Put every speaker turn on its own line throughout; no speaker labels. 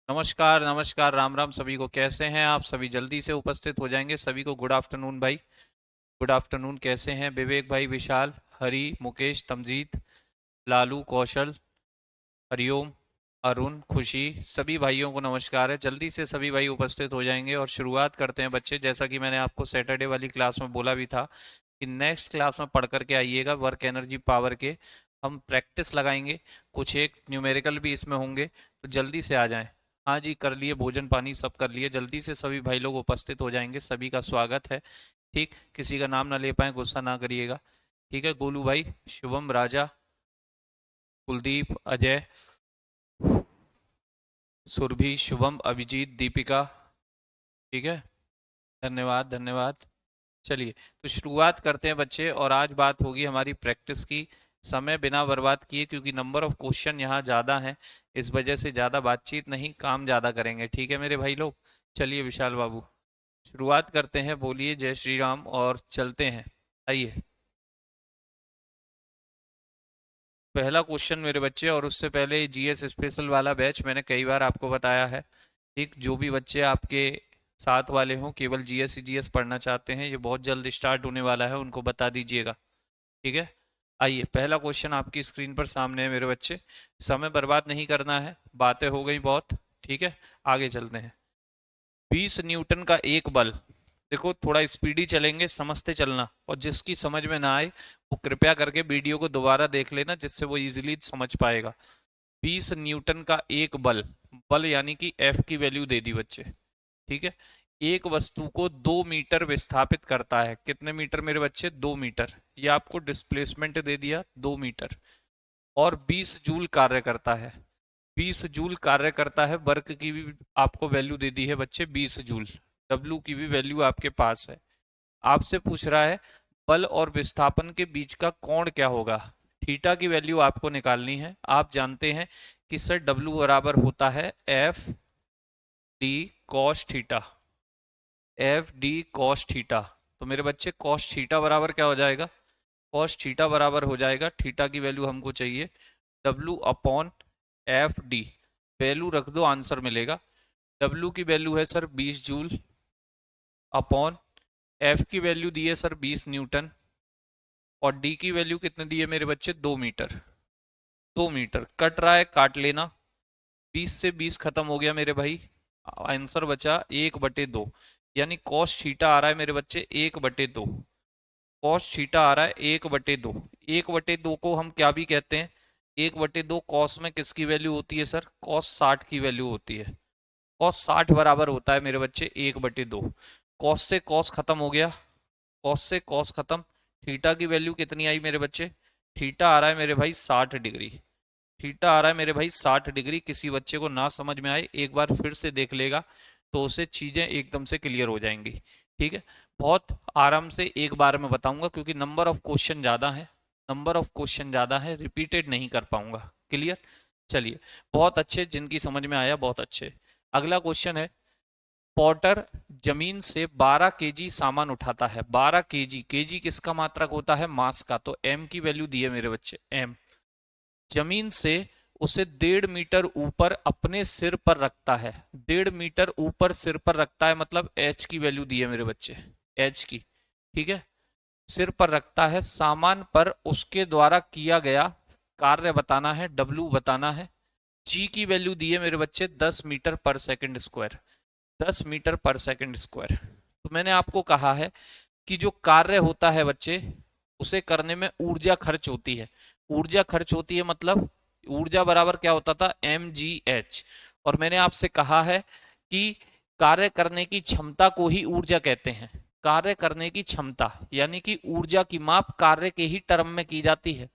नमस्कार नमस्कार, राम राम सभी को। कैसे हैं आप सभी? जल्दी से उपस्थित हो जाएंगे। सभी को गुड आफ्टरनून भाई। Good afternoon. कैसे हैं विवेक भाई, विशाल, हरी, मुकेश, तमजीत, लालू, कौशल, हरिओम, अरुण, खुशी, सभी भाइयों को नमस्कार है। जल्दी से सभी भाई उपस्थित हो जाएंगे और शुरुआत करते हैं बच्चे। जैसा कि मैंने आपको सैटरडे वाली क्लास में बोला भी था कि नेक्स्ट क्लास में पढ़ करके आइएगा। वर्क एनर्जी पावर के हम प्रैक्टिस लगाएंगे, कुछ एक न्यूमेरिकल भी इसमें होंगे, तो जल्दी से आ जाएं। हाँ जी, कर लिए भोजन पानी सब कर लिए। जल्दी से सभी भाई लोग उपस्थित हो जाएंगे। सभी का स्वागत है। ठीक, किसी का नाम ना ले पाए गुस्सा ना करिएगा। ठीक है, गोलू भाई, शुभम, राजा, कुलदीप, अजय, सुरभि, शुभम, अभिजीत, दीपिका। ठीक है, धन्यवाद धन्यवाद। चलिए, तो शुरुआत करते हैं बच्चे। और आज बात होगी हमारी प्रैक्टिस की। समय बिना बर्बाद किए, क्योंकि नंबर ऑफ क्वेश्चन यहाँ ज़्यादा हैं, इस वजह से ज़्यादा बातचीत नहीं, काम ज़्यादा करेंगे। ठीक है मेरे भाई लोग। चलिए विशाल बाबू, शुरुआत करते हैं। बोलिए जय श्री राम और चलते हैं। आइए, पहला क्वेश्चन मेरे बच्चे। और उससे पहले जीएस स्पेशल वाला बैच मैंने कई बार आपको बताया है। ठीक, जो भी बच्चे आपके साथ वाले हों, केवल जीएस जीएस पढ़ना चाहते हैं, ये बहुत जल्द स्टार्ट होने वाला है, उनको बता दीजिएगा। ठीक है, आइए, पहला क्वेश्चन आपकी स्क्रीन पर सामने है मेरे बच्चे। समय बर्बाद नहीं करना है, बातें हो गई बहुत। ठीक है, आगे चलते हैं। 20 न्यूटन का एक बल। देखो, थोड़ा स्पीडी चलेंगे, समझते चलना, और जिसकी समझ में ना आए वो कृपया करके वीडियो को दोबारा देख लेना, जिससे वो इजीली समझ पाएगा। 20 न्यूटन का एक बल, बल यानी कि एफ की वैल्यू दे दी बच्चे। ठीक है, एक वस्तु को 2 मीटर विस्थापित करता है। कितने मीटर मेरे बच्चे? 2 मीटर। ये आपको डिस्प्लेसमेंट दे दिया 2 मीटर। और 20 जूल कार्य करता है। 20 जूल कार्य करता है। वर्क की भी आपको वैल्यू दे दी है बच्चे, 20 जूल। डब्लू की भी वैल्यू आपके पास है। आपसे पूछ रहा है बल और विस्थापन के बीच का कोण क्या होगा। थीटा की वैल्यू आपको निकालनी है। आप जानते हैं कि सर डब्लू बराबर होता है F D cos theta. F D cos theta. तो मेरे बच्चे कॉस थीटा बराबर क्या हो जाएगा? कॉस थीटा बराबर हो जाएगा, थीटा की वैल्यू हमको चाहिए, W upon F D. Value रख दो, आंसर मिलेगा। डब्लू की वैल्यू है सर 20 जूल, अपॉन एफ की वैल्यू दी है सर 20 न्यूटन, और डी की वैल्यू कितने दी है मेरे बच्चे? 2 मीटर। 2 मीटर कट रहा है, काट लेना। 20 से 20 खत्म हो गया मेरे भाई। आंसर बचा 1/2। यानी कॉस थीटा आ रहा है मेरे बच्चे 1/2। कॉस थीटा आ रहा है 1/2। 1/2 को हम क्या भी कहते हैं? 1/2 कॉस में किसकी वैल्यू होती है सर? कॉस 60 की वैल्यू होती है। कॉस 60 बराबर होता है मेरे बच्चे 1/2। कॉस से कॉस खत्म हो गया, कॉस से कॉस खत्म। थीटा की वैल्यू कितनी आई मेरे बच्चे? थीटा आ रहा है मेरे भाई 60 डिग्री। थीटा आ रहा है मेरे भाई 60 डिग्री। किसी बच्चे को ना समझ में आए, एक बार फिर से देख लेगा तो उसे चीजें एकदम से क्लियर हो जाएंगी। ठीक है, बहुत आराम से एक बार में बताऊंगा, क्योंकि नंबर ऑफ क्वेश्चन ज्यादा है। नंबर ऑफ क्वेश्चन ज्यादा है, रिपीटेड नहीं कर पाऊंगा। क्लियर? चलिए, बहुत अच्छे, जिनकी समझ में आया बहुत अच्छे। अगला क्वेश्चन है, पॉटर जमीन से 12 केजी सामान उठाता है। 12 केजी, केजी किसका मात्रक होता है? मास का। तो एम की वैल्यू दी है मेरे बच्चे, एम। जमीन से उसे 1.5 मीटर ऊपर अपने सिर पर रखता है। 1.5 मीटर ऊपर सिर पर रखता है, मतलब एच की वैल्यू दी है मेरे बच्चे, एच की। ठीक है, सिर पर रखता है। सामान पर उसके द्वारा किया गया कार्य बताना है, डब्ल्यू बताना है। जी की वैल्यू दी है मेरे बच्चे 10 मीटर पर सेकंड स्क्वायर। 10 मीटर पर सेकंड स्क्वायर। तो मैंने आपको कहा है कि जो कार्य होता है बच्चे, उसे करने में ऊर्जा खर्च होती है। ऊर्जा खर्च होती है, मतलब ऊर्जा बराबर क्या होता था? mgh। और मैंने आपसे कहा है कि कार्य करने की क्षमता को ही ऊर्जा कहते हैं। कार्य करने की क्षमता यानी कि ऊर्जा की माप कार्य के ही टर्म में की जाती है।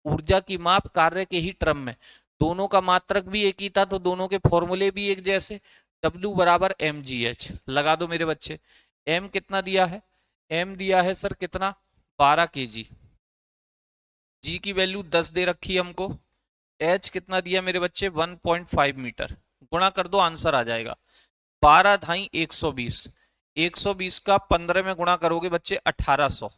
ऊर्जा की माप कार्य के ही टर्म में। दोनों का मात्रक भी एक ही था, तो दोनों के फॉर्मूले भी एक जैसे। W बराबर mgh लगा दो मेरे बच्चे। m कितना दिया है? m दिया है सर कितना? 12 kg। g की वैल्यू 10 दे रखी है हमको। h कितना दिया मेरे बच्चे? 1.5 मीटर। गुणा कर दो, आंसर आ जाएगा। 12 धाई 120। 120 का 15 में गुणा करोगे बच्चे 1800।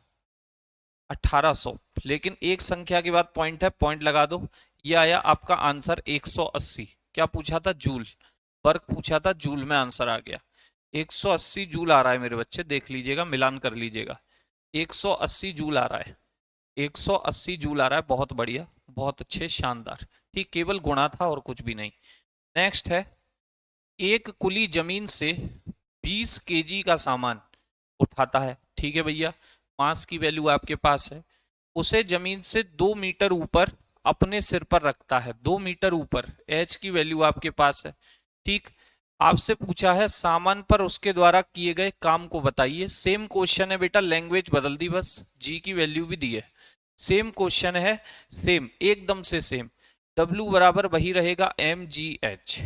1800। लेकिन एक संख्या के बाद पॉइंट है, पॉइंट लगा दो। ये आया आपका आंसर 180। क्या पूछा था? जूल। वर्क पूछा था, जूल में आंसर आ गया। 180 जूल आ रहा है मेरे बच्चे, देख लीजिएगा, मिलान कर लीजिएगा। 180 जूल आ रहा है, 180 जूल आ रहा है। बहुत बढ़िया, बहुत अच्छे, शानदार। ठीक, केवल गुणा था और कुछ भी नहीं। नेक्स्ट है, एक कुली जमीन से 20 केजी का सामान उठाता है। ठीक है भैया, मास की वैल्यू आपके पास है। उसे जमीन से 2 मीटर ऊपर अपने सिर पर रखता है, 2 मीटर ऊपर, एच की वैल्यू आपके पास है। ठीक, आपसे पूछा है सामान पर उसके द्वारा किए गए काम को बताइए। सेम क्वेश्चन है बेटा, लैंग्वेज बदल दी बस, जी की वैल्यू भी दी है। सेम क्वेश्चन है, सेम, एकदम से सेम। W बराबर वही रहेगा M G H,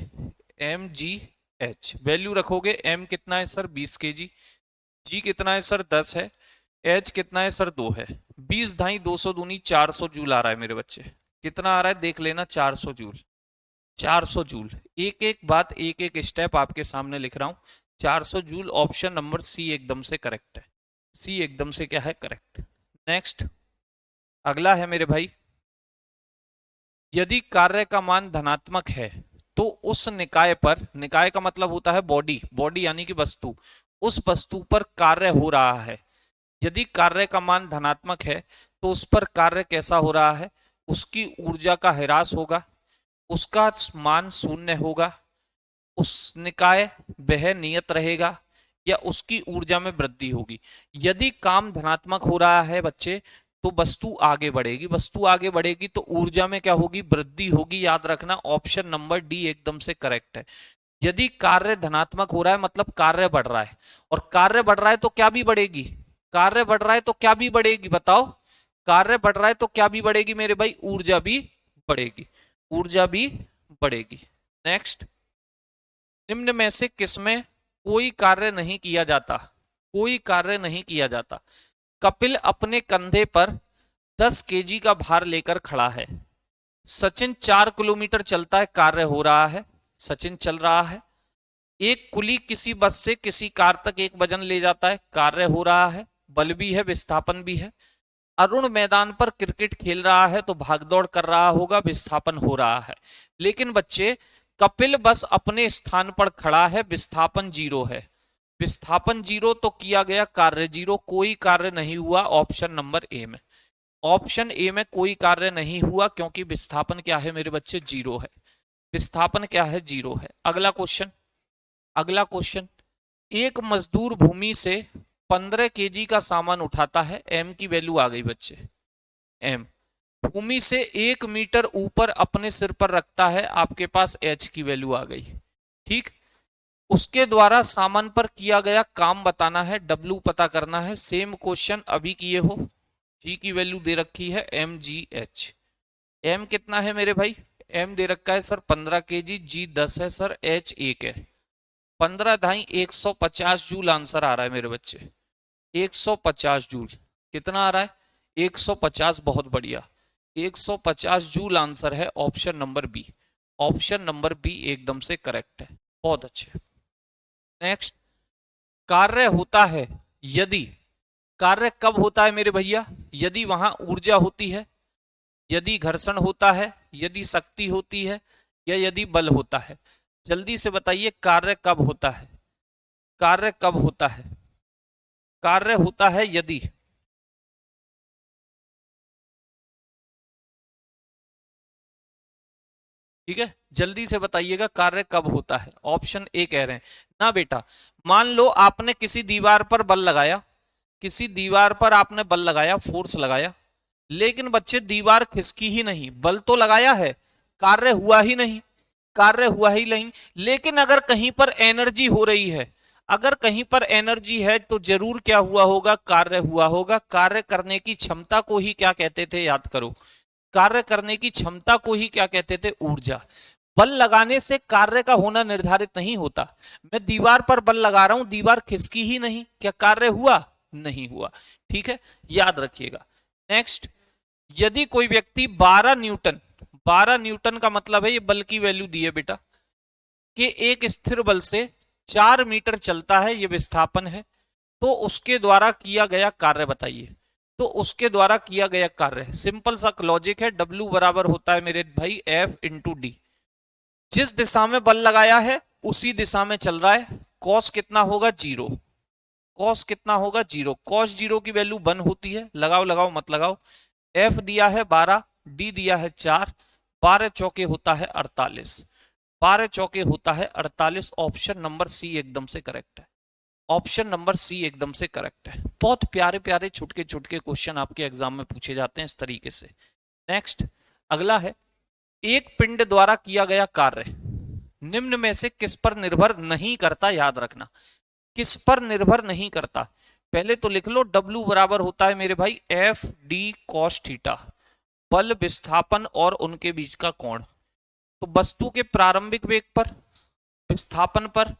M G H value रखोगे। M कितना है सर, 20 केजी। G कितना है सर, 10 है। H कितना है सर, 2 है। 20 ढाई 200 दूनी 400 जूल आ रहा है मेरे बच्चे। कितना आ रहा है देख लेना, 400 जूल, 400 जूल। एक एक बात, एक एक स्टेप आपके सामने लिख रहा हूं। 400 जूल, ऑप्शन नंबर सी एकदम से करेक्ट है। सी एकदम से क्या है, करेक्ट। नेक्स्ट, अगला है मेरे भाई, यदि कार्य का मान धनात्मक है तो उस निकाय पर, निकाय का मतलब होता है बॉडी, बॉडी यानी कि वस्तु, उस वस्तु पर कार्य हो रहा है। यदि कार्य का मान धनात्मक है तो उस पर कार्य कैसा हो रहा है, उसकी ऊर्जा का ह्रास होगा, उसका मान शून्य होगा, उस निकाय वह नियत रहेगा, या उसकी ऊर्जा में वृद्धि होगी। यदि काम धनात्मक हो रहा है बच्चे तो वस्तु आगे बढ़ेगी, वस्तु आगे बढ़ेगी तो ऊर्जा में क्या होगी, वृद्धि होगी। याद रखना, ऑप्शन नंबर डी एकदम से करेक्ट है। यदि कार्य धनात्मक हो रहा है मतलब कार्य बढ़ रहा है, और कार्य बढ़ रहा है तो क्या भी बढ़ेगी, कार्य बढ़ रहा है तो क्या भी बढ़ेगी, बताओ, कार्य बढ़ रहा है तो क्या भी बढ़ेगी मेरे भाई, ऊर्जा भी बढ़ेगी, ऊर्जा भी बढ़ेगी। नेक्स्ट, निम्न में से किसमें कोई कार्य नहीं किया जाता, कोई कार्य नहीं किया जाता। कपिल अपने कंधे पर 10 केजी का भार लेकर खड़ा है। सचिन 4 किलोमीटर चलता है, कार्य हो रहा है, सचिन चल रहा है। एक कुली किसी बस से किसी कार तक एक वजन ले जाता है, कार्य हो रहा है, बल भी है, विस्थापन भी है। अरुण मैदान पर क्रिकेट खेल रहा है तो भागदौड़ कर रहा होगा, विस्थापन हो रहा है। लेकिन बच्चे, कपिल बस अपने स्थान पर खड़ा है, विस्थापन 0 है। विस्थापन 0 तो किया गया कार्य 0, कोई कार्य नहीं हुआ। ऑप्शन नंबर ए में, ऑप्शन ए में कोई कार्य नहीं हुआ, क्योंकि विस्थापन क्या है मेरे बच्चे, 0 है। विस्थापन क्या है, 0 है। अगला क्वेश्चन, अगला क्वेश्चन, एक मजदूर भूमि से 15 केजी का सामान उठाता है। एम की वैल्यू आ गई बच्चे, एम। भूमि से 1 मीटर ऊपर अपने सिर पर रखता है, आपके पास एच की वैल्यू आ गई। ठीक, उसके द्वारा सामान पर किया गया काम बताना है, डब्ल्यू पता करना है। सेम क्वेश्चन अभी किए हो। जी की वैल्यू दे रखी है एम जी एच। एम कितना है मेरे भाई, एम दे रखा है सर 15 केजी, जी 10 है सर, एच 1 है। 15 ढाई 150 जूल आंसर आ रहा है मेरे बच्चे, 150 जूल। कितना आ रहा है, 150, बहुत बढ़िया, 150 जूल आंसर है, option number B. Option number B एकदम से करेक्ट है, बहुत अच्छे। नेक्स्ट, कार्य होता है यदि, कार्य कब होता है मेरे भैया, यदि वहां ऊर्जा होती है, यदि घर्षण होता है, यदि शक्ति होती है, या यदि बल होता है। जल्दी से बताइए, कार्य कब होता है, कार्य कब होता है, कार्य होता है यदि, ठीक है, जल्दी से बताइएगा कार्य कब होता है। ऑप्शन ए कह रहे हैं ना बेटा, मान लो आपने किसी दीवार पर बल लगाया, किसी दीवार पर आपने बल लगाया, फोर्स लगाया, लेकिन बच्चे दीवार खिसकी ही नहीं, बल तो लगाया है, कार्य हुआ ही नहीं, कार्य हुआ ही नहीं। लेकिन अगर कहीं पर एनर्जी हो रही है, अगर कहीं पर एनर्जी है तो जरूर क्या हुआ होगा, कार्य हुआ होगा। कार्य करने की क्षमता को ही क्या कहते थे, याद करो, कार्य करने की क्षमता को ही क्या कहते थे, ऊर्जा। बल लगाने से कार्य का होना निर्धारित नहीं होता। मैं दीवार पर बल लगा रहा हूं, दीवार खिसकी ही नहीं, क्या कार्य हुआ, नहीं हुआ। ठीक है, याद रखिएगा। नेक्स्ट, यदि कोई व्यक्ति 12 न्यूटन, 12 न्यूटन का मतलब है, ये बल की वैल्यू दी है बेटा, कि एक स्थिर बल से 4 मीटर चलता है, ये विस्थापन है, तो उसके द्वारा किया गया कार्य बताइए। तो उसके द्वारा किया गया कार्य, सिंपल सा लॉजिक है, डब्ल्यू बराबर होता है मेरे भाई एफ इंटू डी। जिस दिशा में बल लगाया है उसी दिशा में चल रहा है, कॉस कितना होगा 0, कॉस कितना होगा 0, कॉस 0 की वैल्यू 1 होती है, लगाओ लगाओ मत लगाओ। एफ दिया है 12, डी दिया है 4, 12 चौके होता है 48, 12 चौके होता है 48। ऑप्शन नंबर सी एकदम से करेक्ट है, ऑप्शन नंबर सी एकदम से करेक्ट है। बहुत प्यारे प्यारे छुटके छुटके क्वेश्चन आपके एग्जाम में पूछे जाते हैं इस तरीके से। नेक्स्ट अगला है, एक पिंड द्वारा किया गया कार्य निम्न में से किस पर निर्भर नहीं करता, याद रखना किस पर निर्भर नहीं करता। पहले तो लिख लो W बराबर होता है मेरे भाई एफ डी कॉस थीटा, बल विस्थापन और उनके बीच का कोण। तो वस्तु के प्रारंभिक वेग पर, विस्थापन पर,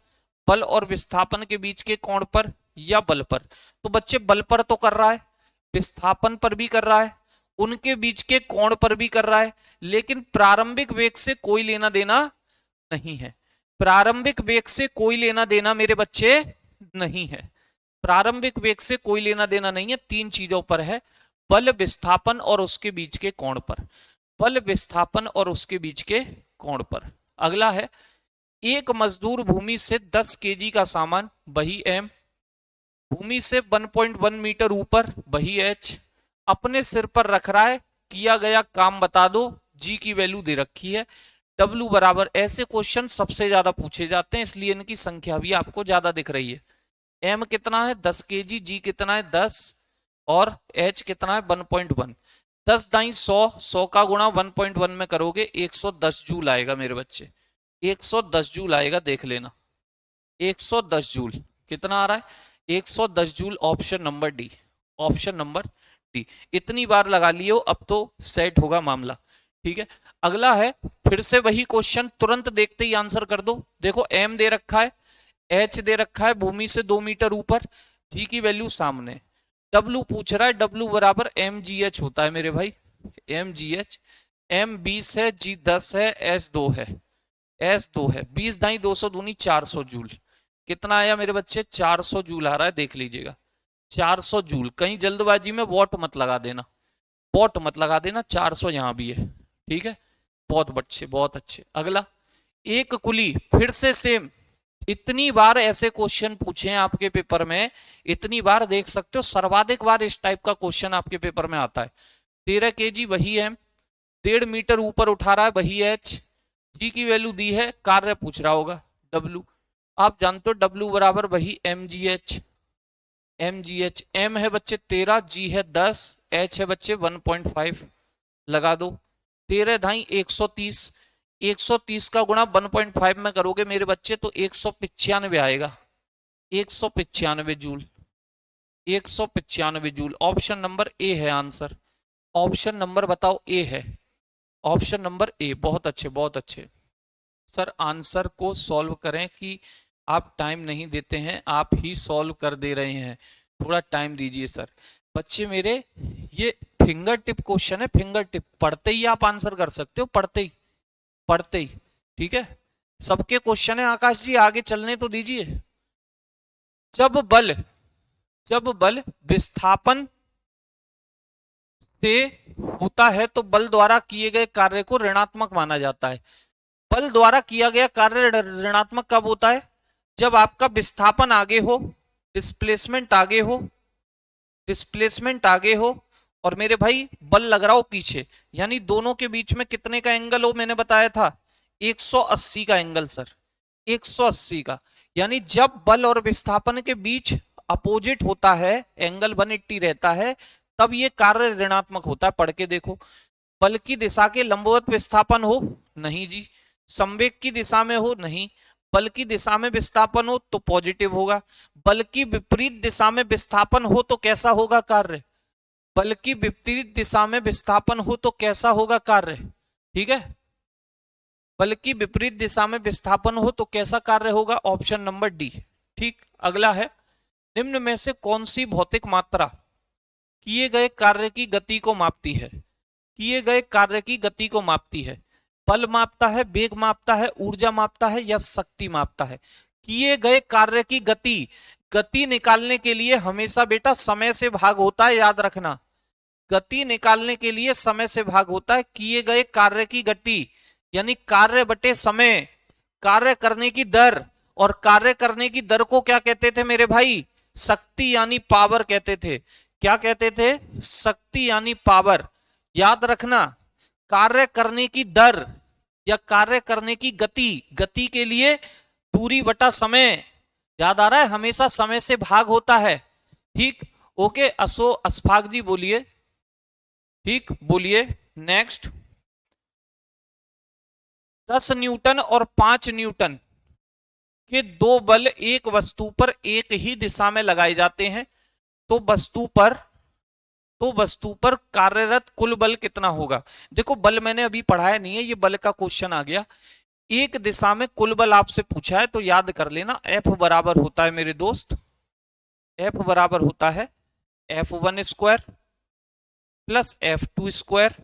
बल और विस्थापन के बीच के कोण पर या बल पर। तो बच्चे बल पर तो कर रहा है, विस्थापन पर भी कर रहा है, उनके बीच के कोण पर भी कर रहा है, लेकिन प्रारंभिक वेग से कोई लेना देना नहीं है। प्रारंभिक वेग से कोई लेना देना मेरे बच्चे नहीं है, प्रारंभिक वेग से कोई लेना देना नहीं है। तीन चीजों पर है, बल विस्थापन और उसके बीच के कोण पर, बल विस्थापन और उसके बीच के कोण पर। अगला है, एक मजदूर भूमि से 10 केजी का सामान वही एम, भूमि से 1.1 मीटर ऊपर वही एच अपने सिर पर रख रहा है, किया गया काम बता दो, जी की वैल्यू दे रखी है, डब्ल्यू बराबर। ऐसे क्वेश्चन सबसे ज्यादा पूछे जाते हैं, इसलिए इनकी संख्या भी आपको ज्यादा दिख रही है। एम कितना है 10 केजी, जी कितना है 10 और एच कितना है 1.1। 10 दाई 100, 100 का गुणा 1.1 में करोगे 110 जूल आएगा मेरे बच्चे, 110 जूल आएगा, देख लेना 110 जूल कितना आ रहा है 110 joule. Option number D, option number D. इतनी बार लगा लियो, अब तो सेट होगा मामला, ठीक है। अगला है, फिर से वही क्वेश्चन, तुरंत देखते ही आंसर कर दो। देखो एम दे रखा है, एच दे रखा है, भूमि से 2 मीटर ऊपर, जी की वैल्यू सामने, डब्ल्यू पूछ रहा है, डब्ल्यू बराबर एम जी एच होता है मेरे भाई, एम जी एच। एम 20 है, जी 10 है, एस 2 है, एस 2 है, 20 दाई 200 दूनी 400 जूल। कितना आया मेरे बच्चे 400 जूल आ रहा है, देख लीजिएगा 400 जूल। कहीं जल्दबाजी में वॉट मत लगा देना, वॉट मत लगा देना, 400 यहां भी है, ठीक है। बहुत बच्चे बहुत अच्छे। अगला, एक कुली, फिर से सेम, इतनी बार ऐसे क्वेश्चन पूछे हैं आपके पेपर में, इतनी बार देख सकते हो, सर्वाधिक बार इस टाइप का क्वेश्चन आपके पेपर में आता है। 13 केजी वही एम, 1.5 मीटर ऊपर उठा रहा है वही एच, जी की वैल्यू दी है, कार्य पूछ रहा होगा डब्ल्यू। आप जानते हो डब्ल्यू बराबर वही M G H, M G H. M है बच्चे 13, जी है 10, एच है बच्चे 1.5, लगा दो 13 ढाई 130, 130 का गुणा 1.5 में करोगे मेरे बच्चे तो 195 आएगा, 195 जूल, 195 जूल। ऑप्शन नंबर ए है आंसर, ऑप्शन नंबर बताओ ए है, ऑप्शन नंबर ए। बहुत अच्छे बहुत अच्छे। सर आंसर को सॉल्व करें कि आप टाइम नहीं देते हैं, आप ही सॉल्व कर दे रहे हैं, थोड़ा टाइम दीजिए सर। बच्चे मेरे, ये फिंगर टिप क्वेश्चन है, फिंगर टिप, पढ़ते ही आप आंसर कर सकते हो, पढ़ते ही, पढ़ते ही, ठीक है। सबके क्वेश्चन है आकाश जी, आगे चलने तो दीजिए। जब बल विस्थापन से होता है तो बल द्वारा किए गए कार्य को ऋणात्मक माना जाता है। बल द्वारा किया गया कार्य ऋणात्मक कब होता है, जब आपका विस्थापन आगे हो, डिस्प्लेसमेंट आगे हो, डिस्प्लेसमेंट आगे हो, और मेरे भाई बल लग रहा हो पीछे, यानी दोनों के बीच में कितने का एंगल हो, मैंने बताया था 180 का एंगल सर, 180 का। यानी जब बल और विस्थापन के बीच अपोजिट होता है, एंगल 180 रहता है, तब ये कार्य ऋणात्मक होता है। पढ़ के देखो, बल की दिशा के लंबवत विस्थापन हो, नहीं जी। संवेग की दिशा में हो, नहीं। बल की दिशा में विस्थापन हो तो पॉजिटिव होगा, बल की विपरीत दिशा में विस्थापन हो तो कैसा होगा कार्य, बल की विपरीत दिशा में विस्थापन हो तो कैसा होगा कार्य, ठीक है। बल की विपरीत दिशा में विस्थापन हो तो कैसा कार्य होगा, ऑप्शन नंबर डी, ठीक। अगला है, निम्न में से कौन सी भौतिक मात्रा किए गए कार्य की गति को मापती है, किए गए कार्य की गति को मापती है। बल मापता है, वेग मापता है, ऊर्जा मापता है या शक्ति मापता है। किए गए कार्य की गति, गति निकालने के लिए हमेशा बेटा समय से भाग होता है, याद रखना। गति निकालने के लिए समय से भाग होता है। किए गए कार्य की गति यानी कार्य बटे समय, कार्य करने की दर, और कार्य करने की दर को क्या कहते थे मेरे भाई? शक्ति यानी पावर कहते थे। क्या कहते थे? शक्ति यानी पावर। याद रखना, कार्य करने की दर या कार्य करने की गति, गति के लिए दूरी बटा समय, याद आ रहा है, हमेशा समय से भाग होता है। ठीक, ओके। अशफाक जी बोलिए। ठीक, बोलिए नेक्स्ट। 10 न्यूटन और 5 न्यूटन के दो बल एक वस्तु पर एक ही दिशा में लगाए जाते हैं, तो वस्तु पर कार्यरत कुल बल कितना होगा? देखो, बल मैंने अभी पढ़ाया नहीं है, ये बल का क्वेश्चन आ गया। एक दिशा में कुल बल आपसे पूछा है तो याद कर लेना, F बराबर होता है मेरे दोस्त, F बराबर होता है F1 square plus F2 square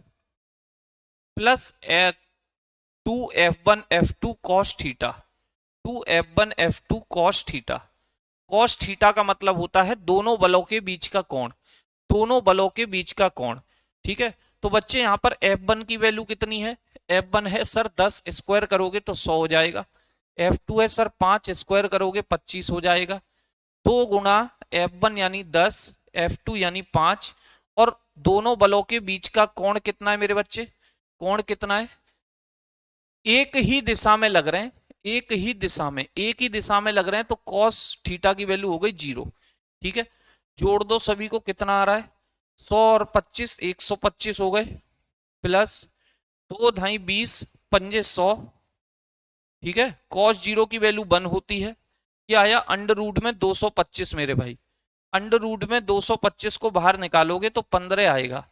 plus 2F1 F2 cos theta, 2F1 F2 cos theta. Cos theta का मतलब होता है दोनों बलों के बीच का कोण, दोनों बलों के बीच का कोण। ठीक है, तो बच्चे यहां पर F1 की वैल्यू कितनी है? F1 है सर 10, स्क्वायर करोगे तो 100 हो जाएगा। F2 है सर 5, स्क्वायर करोगे 25 हो जाएगा। 2 गुणा F1 यानी 10, F2 यानी 5, और दोनों बलों के बीच का कोण कितना है मेरे बच्चे? कोण कितना है? एक ही दिशा में लग रहे हैं, एक ही दिशा में लग रहे हैं, तो कॉस थीटा की वैल्यू हो गई 0। ठीक है, जोड़ दो सभी को, कितना आ रहा है? 100 और 25, 125 हो गए, प्लस 2 ढाई 20 पंजे 100। ठीक है, कॉस 0 की वैल्यू 1 होती है। ये आया अंडर रूट में 225 मेरे भाई, अंडर रूट में 225 को बाहर निकालोगे तो 15 आएगा।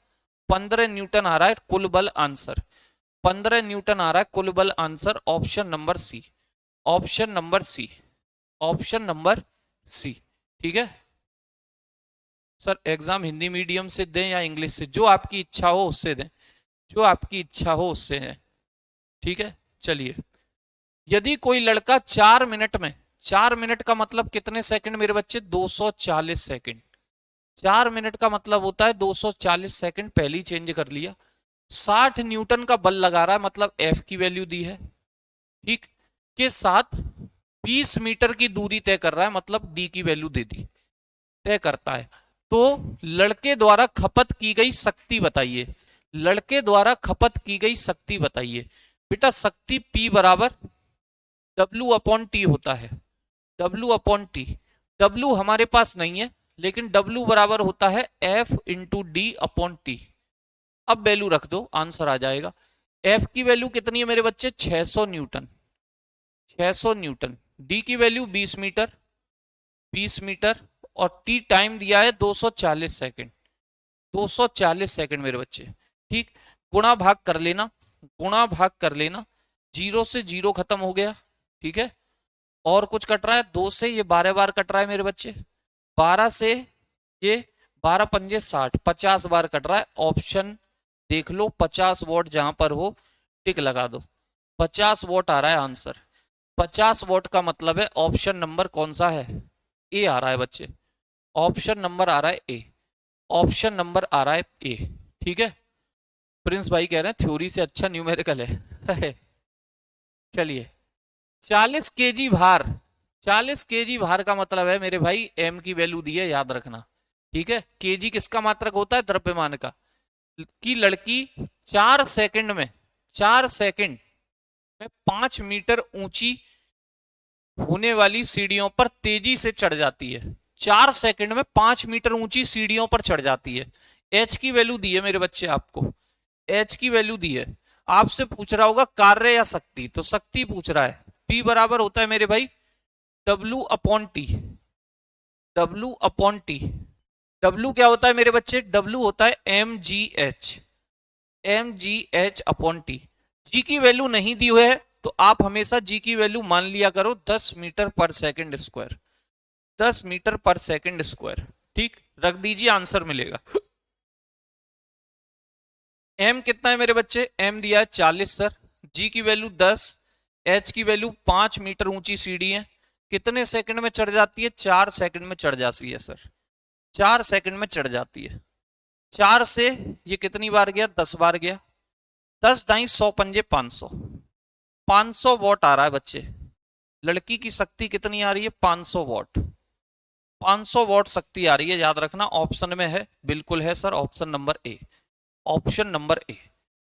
15 न्यूटन आ रहा है कुल बल आंसर, 15 न्यूटन आ रहा है कुल बल answer. Option number C, option number C, option number C. ठीक है सर, एग्जाम हिंदी मीडियम से दें या इंग्लिश से? जो आपकी इच्छा हो उससे दें, जो आपकी इच्छा हो उससे है। ठीक है, चलिए। यदि कोई लड़का 4 मिनट में, 4 मिनट का मतलब कितने सेकंड मेरे बच्चे? 240 सेकंड। 4 मिनट का मतलब होता है 240 सेकंड, पहले ही चेंज कर लिया। 60 न्यूटन का बल लगा रहा है, मतलब F की वैल्यू दी है, ठीक, के साथ 20 मीटर की दूरी तय कर रहा है, मतलब D की वैल्यू दे दी, तय करता है। तो लड़के द्वारा खपत की गई शक्ति बताइए, लड़के द्वारा खपत की गई शक्ति बताइए। बेटा शक्ति P बराबर W अपॉन टी होता है, W अपॉन टी। W हमारे पास नहीं है, लेकिन W बराबर होता है F into D upon T. अब वैल्यू रख दो, आंसर आ जाएगा। F की वैल्यू कितनी है मेरे बच्चे? 600 न्यूटन, 600 न्यूटन। D की वैल्यू 20 मीटर, 20 मीटर, और T टाइम दिया है 240 सेकंड, 240 सेकंड मेरे बच्चे। ठीक, गुणा भाग कर लेना, गुणा भाग कर लेना, 0 से 0 खत्म हो गया। ठीक है, और कुछ कट रहा है? 2 से ये 12 बार कट रहा है मेरे बच्चे, 12 से ये 12 पंजे 60, 50 बार कट रहा है। ऑप्शन देख लो, 50 वॉट जहां पर हो टिक लगा दो, 50 वॉट आ रहा है आंसर। 50 वॉट का मतलब है ऑप्शन नंबर कौन सा है? ए आ रहा है बच्चे, ऑप्शन नंबर आ रहा है ए, ऑप्शन नंबर आ रहा है ए। ठीक है, प्रिंस भाई कह रहे हैं थ्योरी से अच्छा न्यूमेरिकल है। चलिए, 40 केजी भार, 40 केजी भार का मतलब है मेरे भाई एम की वैल्यू दी है, याद रखना। ठीक है, केजी किसका मात्रक होता है? द्रव्यमान का। की लड़की 4 सेकंड में, 4 सेकंड में 5 मीटर ऊंची होने वाली सीढ़ियों पर तेजी से चढ़ जाती है। 4 सेकंड में 5 मीटर ऊंची सीढ़ियों पर चढ़ जाती है। एच की वैल्यू दी है मेरे बच्चे, आपको एच की वैल्यू दी है। आपसे पूछ रहा होगा कार्य या शक्ति, तो शक्ति पूछ रहा है। P बराबर होता है मेरे भाई W upon T, W upon T. W क्या होता है मेरे बच्चे? W होता है mgh, mgh upon T. G की वैल्यू नहीं दी हुई है तो आप हमेशा G की वैल्यू मान लिया करो 10 मीटर पर सेकंड स्क्वायर, 10 मीटर पर सेकंड स्क्वायर। ठीक, रख दीजिए, आंसर मिलेगा। M कितना है मेरे बच्चे? M दिया है 40 सर, G की वैल्यू 10, H की वैल्यू 5 मीटर ऊंची सीढ़ी है, कितने सेकंड में चढ़ जाती है? 4 सेकंड में चढ़ जाती है सर, 4 सेकंड में चढ़ जाती है। 4 से ये कितनी बार गया? 10 बार गया, 10 ढाई 100 पंजे 500, 500 वॉट आ रहा है बच्चे, लड़की की शक्ति कितनी आ रही है? 500 वॉट। 500 वॉट शक्ति आ रही है, याद रखना। ऑप्शन में है, बिल्कुल है sir, option number A. Option number A,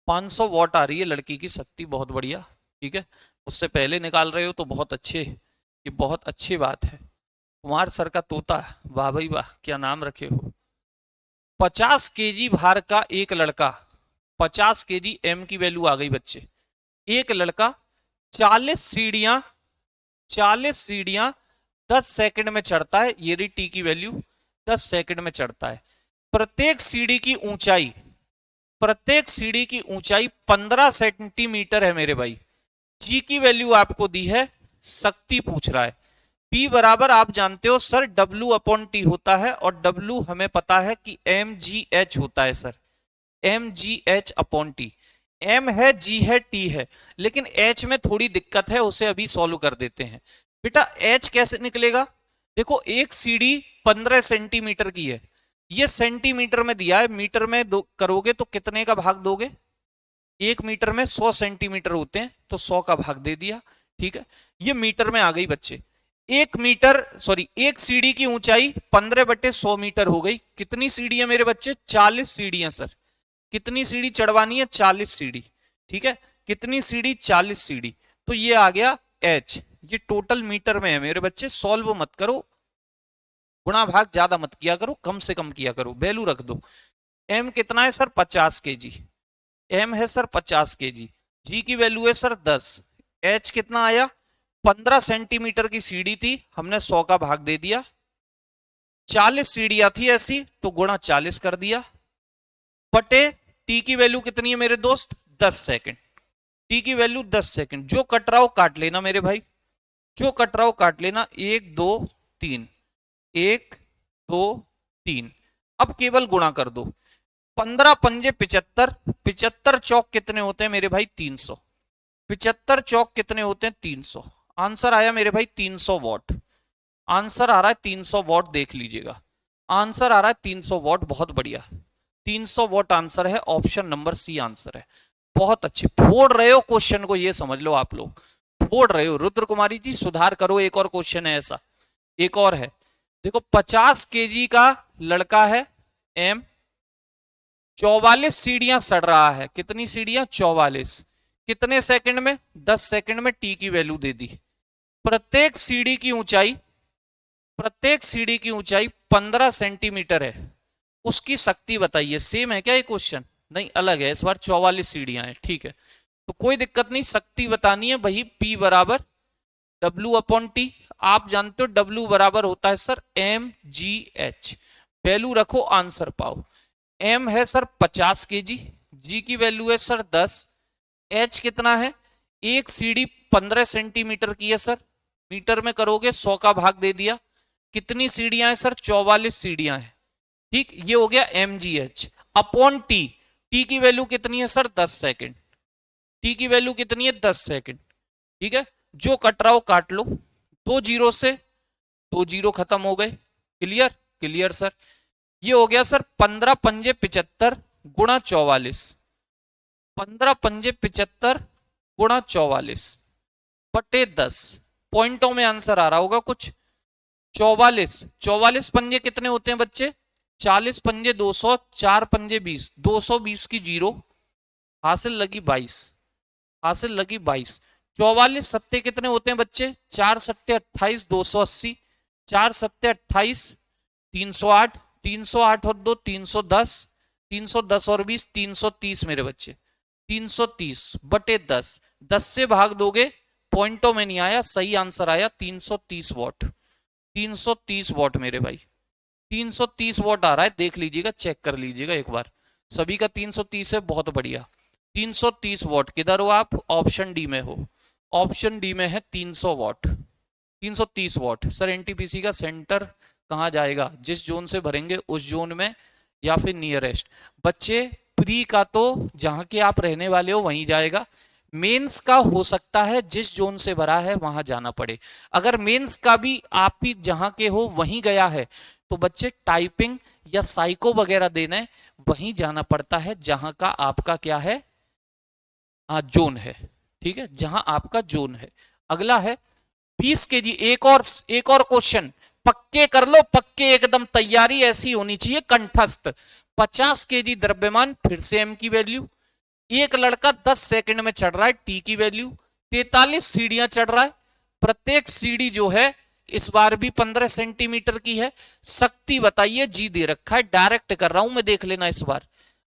500 watt आ रही है लड़की की शक्ति, बहुत बढ़िया। ठीक है, उससे पहले निकाल रहे हो तो बहुत अच्छे, ये बहुत अच्छी बात है। कुमार सर का तोता, वाह भाई वाह, क्या नाम रखे हो। 50 केजी भार का एक लड़का, 50 केजी एम की वैल्यू आ गई बच्चे। एक लड़का 40 सीढ़ियां, 40 सीढ़ियां 10 सेकंड में चढ़ता है। ये रही टी की वैल्यू, 10 सेकंड में चढ़ता है। प्रत्येक सीढ़ी की ऊंचाई, प्रत्येक सीढ़ी की ऊंचाई 15 सेंटीमीटर है मेरे भाई। जी की वैल्यू आपको दी है, शक्ति पूछ रहा है। P बराबर आप जानते हो सर W अपॉन टी होता है, और W हमें पता है कि mgh होता है sir, mgh upon T. M है, G है, T है, लेकिन H में थोड़ी दिक्कत है, उसे अभी सॉल्व कर देते हैं। बेटा H कैसे निकलेगा? देखो एक सीढ़ी 15 सेंटीमीटर की है, ये सेंटीमीटर में दिया है, मीटर में करोगे तो कितने का भाग दोगे? 1 मीटर में 100 सेंटीमीटर होते हैं, तो 100 का भाग दे दिया। ठीक है, ये मीटर में आ गई बच्चे। एक सीढ़ी की ऊंचाई 15/100 मीटर हो गई। कितनी सीढ़ी है मेरे बच्चे? 40 सीढ़ियां सर। कितनी सीढ़ी चढ़वानी है? 40 सीढ़ी। ठीक है, कितनी सीढ़ी? 40 सीढ़ी। तो ये आ गया H। ये टोटल मीटर में है मेरे बच्चे, सॉल्व मत करो, गुणा भाग ज्यादा मत किया करो, कम से कम किया करो, वैल्यू रख दो। M कितना है सर? 50 केजी। M है सर 50 केजी। G की वैल्यू है सर 10। H कितना आया? 15 सेंटीमीटर की सीढ़ी थी, हमने 100 का भाग दे दिया। 40 सीढ़ियां थी ऐसी, तो गुणा 40 कर दिया, बटे T की वैल्यू कितनी है मेरे दोस्त? 10 सेकंड। T की वैल्यू 10 सेकंड। जो कट रहा हो काट लेना मेरे भाई, जो कट रहा हो काट लेना। 1 2 3, 1 2 3। अब केवल गुणा कर दो। 15 पंजे 75, 75 चौक कितने होते हैं मेरे भाई? 300। 75 चौक कितने होते हैं? 300। आंसर आया मेरे भाई 300 वॉट। आंसर आ रहा है 300 वॉट, देख लीजिएगा, आंसर आ रहा है 300 वॉट, बहुत बढ़िया। 300 वॉट आंसर है, ऑप्शन नंबर सी आंसर है। बहुत अच्छे, फोड़ रहे हो क्वेश्चन को, ये समझ लो आप लोग फोड़ रहे हो। रुद्र कुमारी जी सुधार करो, एक और क्वेश्चन है ऐसा, एक और है। देखो 50 केजी का लड़का है एम, 44 सीढ़ियां सड़ रहा है। कितनी सीढ़ियां? 44। कितने सेकंड में? 10 सेकंड में। टी की वैल्यू दे दी। प्रत्येक सीढ़ी की ऊंचाई, प्रत्येक सीढ़ी की ऊंचाई 15 सेंटीमीटर है। उसकी शक्ति बताइए। सेम है क्या ये क्वेश्चन? नहीं, अलग है, इस बार 44 सीढ़ियां हैं। ठीक है, तो कोई दिक्कत नहीं, शक्ति बतानी है वही। P बराबर W अपॉन टी। आप जानते हो W बराबर होता है सर mgh। वैल्यू रखो, आंसर पाओ। M है सर 50 केजी, G की वैल्यू है सर 10, H कितना है? एक सीढ़ी 15 सेंटीमीटर की है सर, मीटर में करोगे 100 का भाग दे दिया। कितनी सीढ़ियां हैं सर? 44 सीढ़ियां हैं। ठीक, ये हो गया mgh अपॉन टी। टी की वैल्यू कितनी है सर? 10 सेकंड। टी की वैल्यू कितनी है? 10 सेकंड। ठीक है, जो कट रहा हो काट लो। 2 जीरो से 2 जीरो खत्म हो गए। क्लियर? Clear sir. ये हो गया सर 15 पंजे 75 गुणा 44। 15 पंजे 75 गुणा 44 बटे 10। पॉइंटों में आंसर आ रहा होगा कुछ। 44, 44 पंजे कितने होते हैं बच्चे? 40 पंजे 200, 4 पंजे 20, 220 की जीरो, हासिल लगी 22, हासिल लगी 22। 44 सत्ते कितने होते हैं बच्चे? 4 सत्ते 28, 280, 4 सत्ते 28, 308, 308 और 2 310, 310 और 20 330 मेरे बच्चे। 330 बटे 10, 10 से भाग दोगे, पॉइंटों में नहीं आया, सही आंसर आया 330 वॉट। 330 वॉट मेरे भाई, 330 वॉट आ रहा है, देख लीजिएगा, चेक कर लीजिएगा एक बार। सभी का 330 है, बहुत बढ़िया। 330 वॉट। किधर हो आप? ऑप्शन डी में हो, ऑप्शन डी में है 300 वॉट, 330 वॉट। सर एनटीपीसी का सेंटर कहाँ जाएगा? जिस जोन से भरेंगे उस जोन में, या फिर नियरेस्ट। बच्चे प्री का तो जहां के आप रहने वाले हो वहीं जाएगा। मेंस का हो सकता है जिस जोन से भरा है वहां जाना पड़े। अगर मेंस का भी आप ही जहां के हो वहीं गया है, तो बच्चे टाइपिंग या साइको वगैरह देने वहीं जाना पड़ता है जहां का आपका क्या है? जोन है। ठीक है, जहां आपका जोन है। अगला है 20 kg। एक और क्वेश्चन पक्के कर लो, पक्के एकदम तैयारी ऐसी होनी चाहिए कंठस्थ। 50 kg द्रव्यमान, फिर से m की वैल्यू। एक लड़का 10 सेकंड में चढ़ रहा है, t की वैल्यू। 43 सीढ़ियां चढ़ रहा है, प्रत्येक सीढ़ी जो है इस बार भी 15 सेंटीमीटर की है। शक्ति बताइए, जी दे रखा है, डायरेक्ट कर रहा हूं मैं, देख लेना इस बार।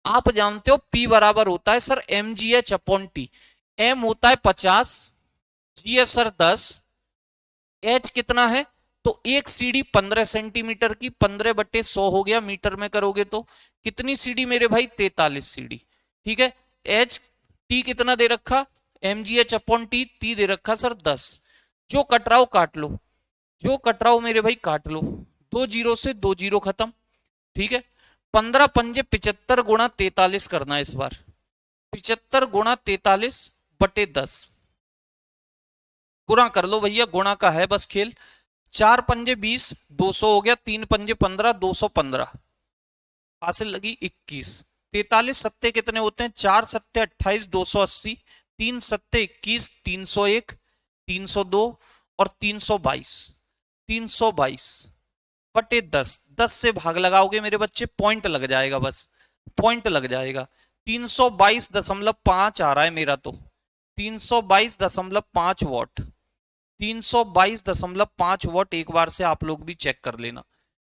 आप जानते हो P बराबर होता है सर mgh/t। m होता है 50, जी है सर 10, h कितना है, तो एक सीढ़ी 15 सेंटीमीटर की, 15/100 हो गया, मीटर में करोगे तो कितनी सीढ़ी मेरे भाई, 43 सीढ़ी। ठीक है, h t कितना दे रखा, mgh/t, t दे रखा सर 10। जो कट रहा हो काट लो, जो कट रहा हो मेरे भाई काट लो, 2 जीरो से 2 जीरो खत्म। ठीक है, 15×5 75 गुणा 43 करना है इस बार। 75 गुणा 43/10 गुणा कर लो भैया, गुणा का है बस खेल। 4×5 20, 200 हो गया। 3×5 15, 215। हासिल लगी 21। 43 सत्ते कितने होते हैं, 4 सत्ते 28, 280। 3 सत्ते 21, 301, 302 और 322। 322/10, 10 से भाग लगाओगे मेरे बच्चे, पॉइंट लग जाएगा, बस पॉइंट लग जाएगा। 322.5 आ रहा है मेरा तो, 322.5 वॉट। 322.5 वॉट, एक बार से आप लोग भी चेक कर लेना।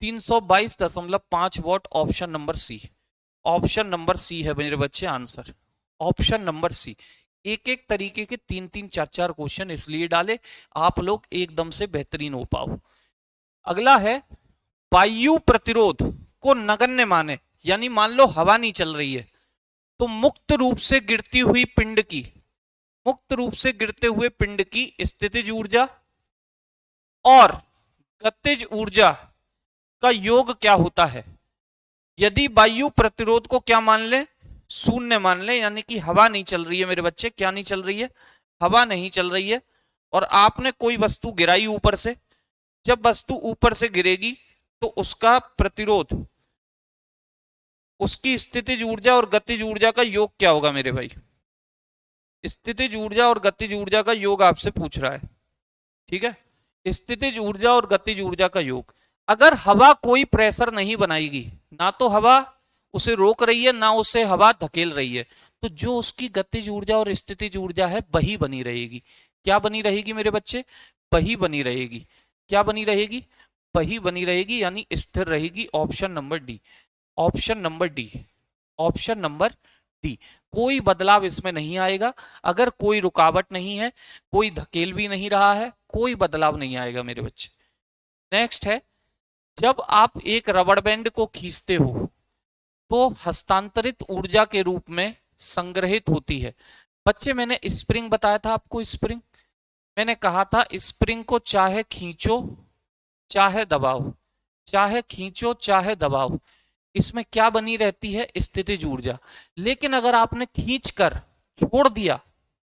322.5 watt, option number C. Option number C है मेरे बच्चे आंसर, ऑप्शन नंबर सी। एक एक तरीके के 3-3 4-4 क्वेश्चन इसलिए डाले आप लोग एकदम से बेहतरीन हो पाओ। अगला है वायु प्रतिरोध को नगण्य माने, यानी मान लो हवा नहीं चल रही है, तो मुक्त रूप से गिरती हुई पिंड की, मुक्त रूप से गिरते हुए पिंड की स्थितिज ऊर्जा और गतिज ऊर्जा का योग क्या होता है। यदि वायु प्रतिरोध को क्या मान ले, शून्य मान ले, यानी कि हवा नहीं चल रही है मेरे बच्चे, क्या नहीं चल रही है, हवा नहीं चल रही है, और आपने कोई वस्तु गिराई ऊपर से। जब वस्तु ऊपर से गिरेगी तो उसका प्रतिरोध, उसकी स्थितिज ऊर्जा और गतिज ऊर्जा का योग क्या होगा मेरे भाई। स्थितिज ऊर्जा और गतिज ऊर्जा का योग आपसे पूछ रहा है। ठीक है, स्थितिज ऊर्जा और गतिज ऊर्जा का योग। अगर हवा कोई प्रेशर नहीं बनाएगी, ना तो हवा उसे रोक रही है, ना उसे हवा धकेल रही है, तो जो उसकी गतिज ऊर्जा और स्थितिज ऊर्जा है वही बनी रहेगी। क्या बनी रहेगी मेरे बच्चे, वही बनी रहेगी। क्या बनी रहेगी, वही बनी रहेगी, यानी स्थिर रहेगी। Option number D, option number D, option number D. कोई बदलाव इसमें नहीं आएगा, अगर कोई रुकावट नहीं है, कोई धकेल भी नहीं रहा है, कोई बदलाव नहीं आएगा मेरे बच्चे। नेक्स्ट है, जब आप एक रबड़ बैंड को खींचते हो तो हस्तांतरित ऊर्जा के रूप में संग्रहित होती है। बच्चे मैंने स्प्रिंग बताया था आपको, स्प्रिंग मैंने कहा था, स्प्रिंग को चाहे खींचो चाहे दबाओ, चाहे खींचो चाहे दबाओ, इसमें क्या बनी रहती है, स्थितिज ऊर्जा। लेकिन अगर आपने खींच कर छोड़ दिया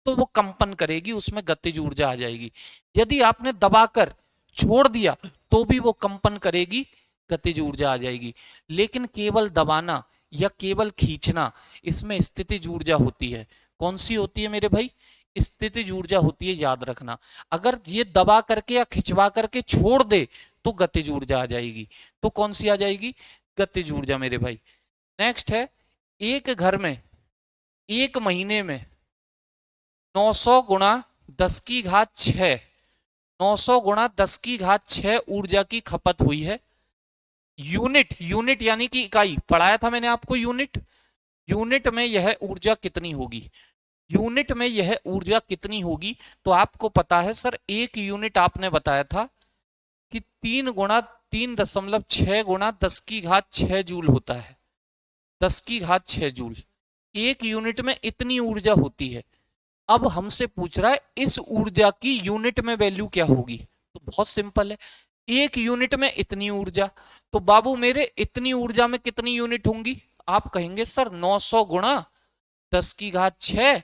तो वो कंपन करेगी, उसमें गतिज ऊर्जा आ जाएगी। यदि आपने दबाकर छोड़ दिया तो भी वो कंपन करेगी, गतिज ऊर्जा आ जाएगी। लेकिन केवल दबाना या केवल खींचना, इसमें स्थितिज ऊर्जा होती है। कौन सी होती है मेरे भाई, स्थितिज ऊर्जा होती है, याद रखना। अगर ये दबा करके या खिंचवा करके छोड़ दे तो गतिज ऊर्जा आ जाएगी। तो कौन सी आ जाएगी, गतिज ऊर्जा मेरे भाई। नेक्स्ट है, एक घर में एक महीने में 900 गुणा 10 की घात 6, 900 गुणा 10 की घात 6 ऊर्जा की खपत हुई है। यूनिट, यूनिट यानी कि इकाई, पढ़ाया था मैंने आपको यूनिट। यूनिट में यह ऊर्जा कितनी होगी, यूनिट में यह ऊर्जा कितनी होगी, तो आपको पता है सर, एक यूनिट आपने बताया था कि 3 गुणा 10 की घात 6 जूल होता है। 10 की घात 6 जूल, एक यूनिट में इतनी ऊर्जा होती है। अब हमसे पूछ रहा है इस ऊर्जा की यूनिट में वैल्यू क्या होगी, तो बहुत सिंपल है, एक यूनिट में इतनी ऊर्जा, तो बाबू मेरे इतनी ऊर्जा में कितनी यूनिट होंगी, आप कहेंगे सर 900 गुणा 10 की घात 6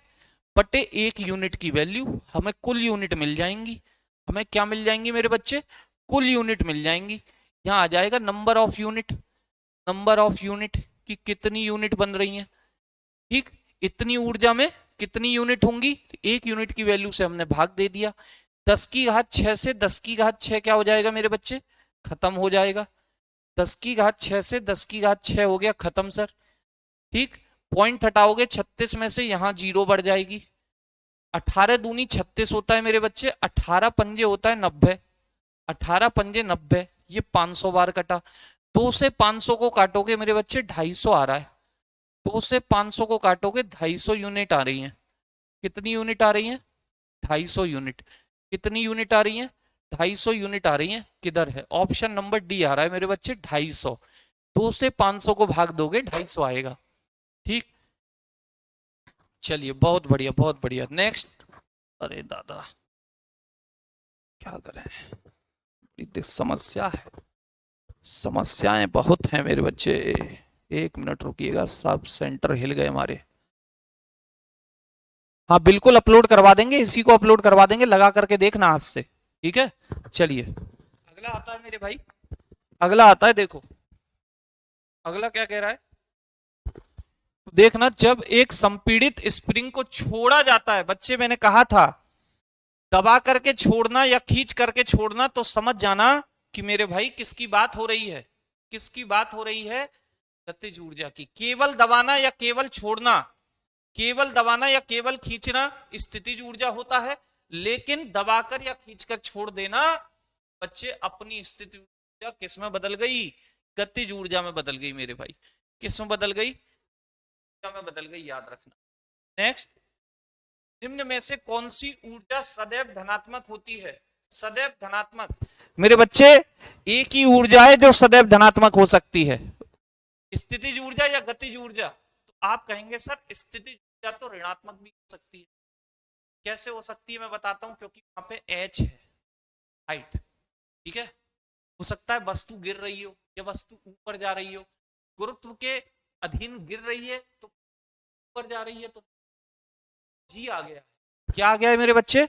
बटे एक यूनिट की वैल्यू, हमें कुल यूनिट मिल जाएंगी। हमें क्या मिल जाएंगी मेरे बच्चे, कुल यूनिट मिल जाएंगी। यहाँ आ जाएगा number of unit, number of unit की कितनी यूनिट बन रही है। ठीक, इतनी ऊर्जा में कितनी यूनिट होंगी, एक यूनिट की वैल्यू से हमने भाग दे दिया। 10⁻6 से 10⁻6 क्या हो जाएगा मेरे बच्चे, खत्म हो जाएगा। 10⁻6 से 10⁻6 हो गया खत्म सर। ठीक, पॉइंट हटाओगे 36 में से, यहां 0 बढ़ जाएगी। 18 दूनी 36 होता है मेरे बच्चे, 18 पंजे होता है 90, 18 पंजे 90, ये 500 बार कटा। 2 से 500 को काटोगे मेरे बच्चे 250 आ रहा है। 2 से 500 को काटोगे 250 यूनिट आ रही है। कितनी यूनिट आ रही है, 250 यूनिट। कितनी यूनिट आ रही है, 250 यूनिट आ रही है। किधर है, ऑप्शन नंबर डी आ रहा है मेरे बच्चे 250। 2 से 500 को भाग दोगे 250 आएगा। ठीक, चलिए बहुत बढ़िया बहुत बढ़िया। नेक्स्ट, अरे दादा क्या करें, बड़ी समस्या है, समस्याएं बहुत हैं मेरे बच्चे। 1 मिनट रुकिएगा, सब सेंटर हिल गए हमारे। हाँ बिल्कुल अपलोड करवा देंगे, इसी को अपलोड करवा देंगे, लगा करके देखना आज से। ठीक है, चलिए अगला आता है मेरे भाई, अगला आता है, देखो अगला क्या कह रहा है। देखना, जब एक संपीड़ित स्प्रिंग को छोड़ा जाता है बच्चे, मैंने कहा था दबा करके छोड़ना या खींच करके छोड़ना, तो समझ जाना कि मेरे भाई किसकी बात हो रही है, किसकी बात हो रही है, गतिज ऊर्जा की। केवल दबाना या केवल छोड़ना, केवल दबाना या केवल खींचना स्थितिज ऊर्जा होता है, लेकिन दबाकर या खींचकर छोड़ देना बच्चे अपनी स्थिति ऊर्जा किस में बदल गई, गतिज ऊर्जा में बदल गई मेरे भाई। किस में बदल गई, में बदल गई, याद रखना। नेक्स्ट, निम्न में से कौन सी ऊर्जा सदैव धनात्मक होती है, सदैव धनात्मक। मेरे बच्चे एक ही ऊर्जा है जो सदैव धनात्मक हो सकती है, स्थितिज ऊर्जा या गतिज ऊर्जा। तो आप कहेंगे सर स्थितिज ऊर्जा तो ऋणात्मक भी हो सकती है। कैसे हो सकती है मैं बताता हूं, क्योंकि वहां पे एच है, हाइट। ठीक है, हो सकता है वस्तु गिर रही हो या वस्तु ऊपर जा रही हो, गुरुत्व के अधीन गिर रही है तो ऊपर जा रही है, तो जी आ गया। क्या आ गया है मेरे बच्चे,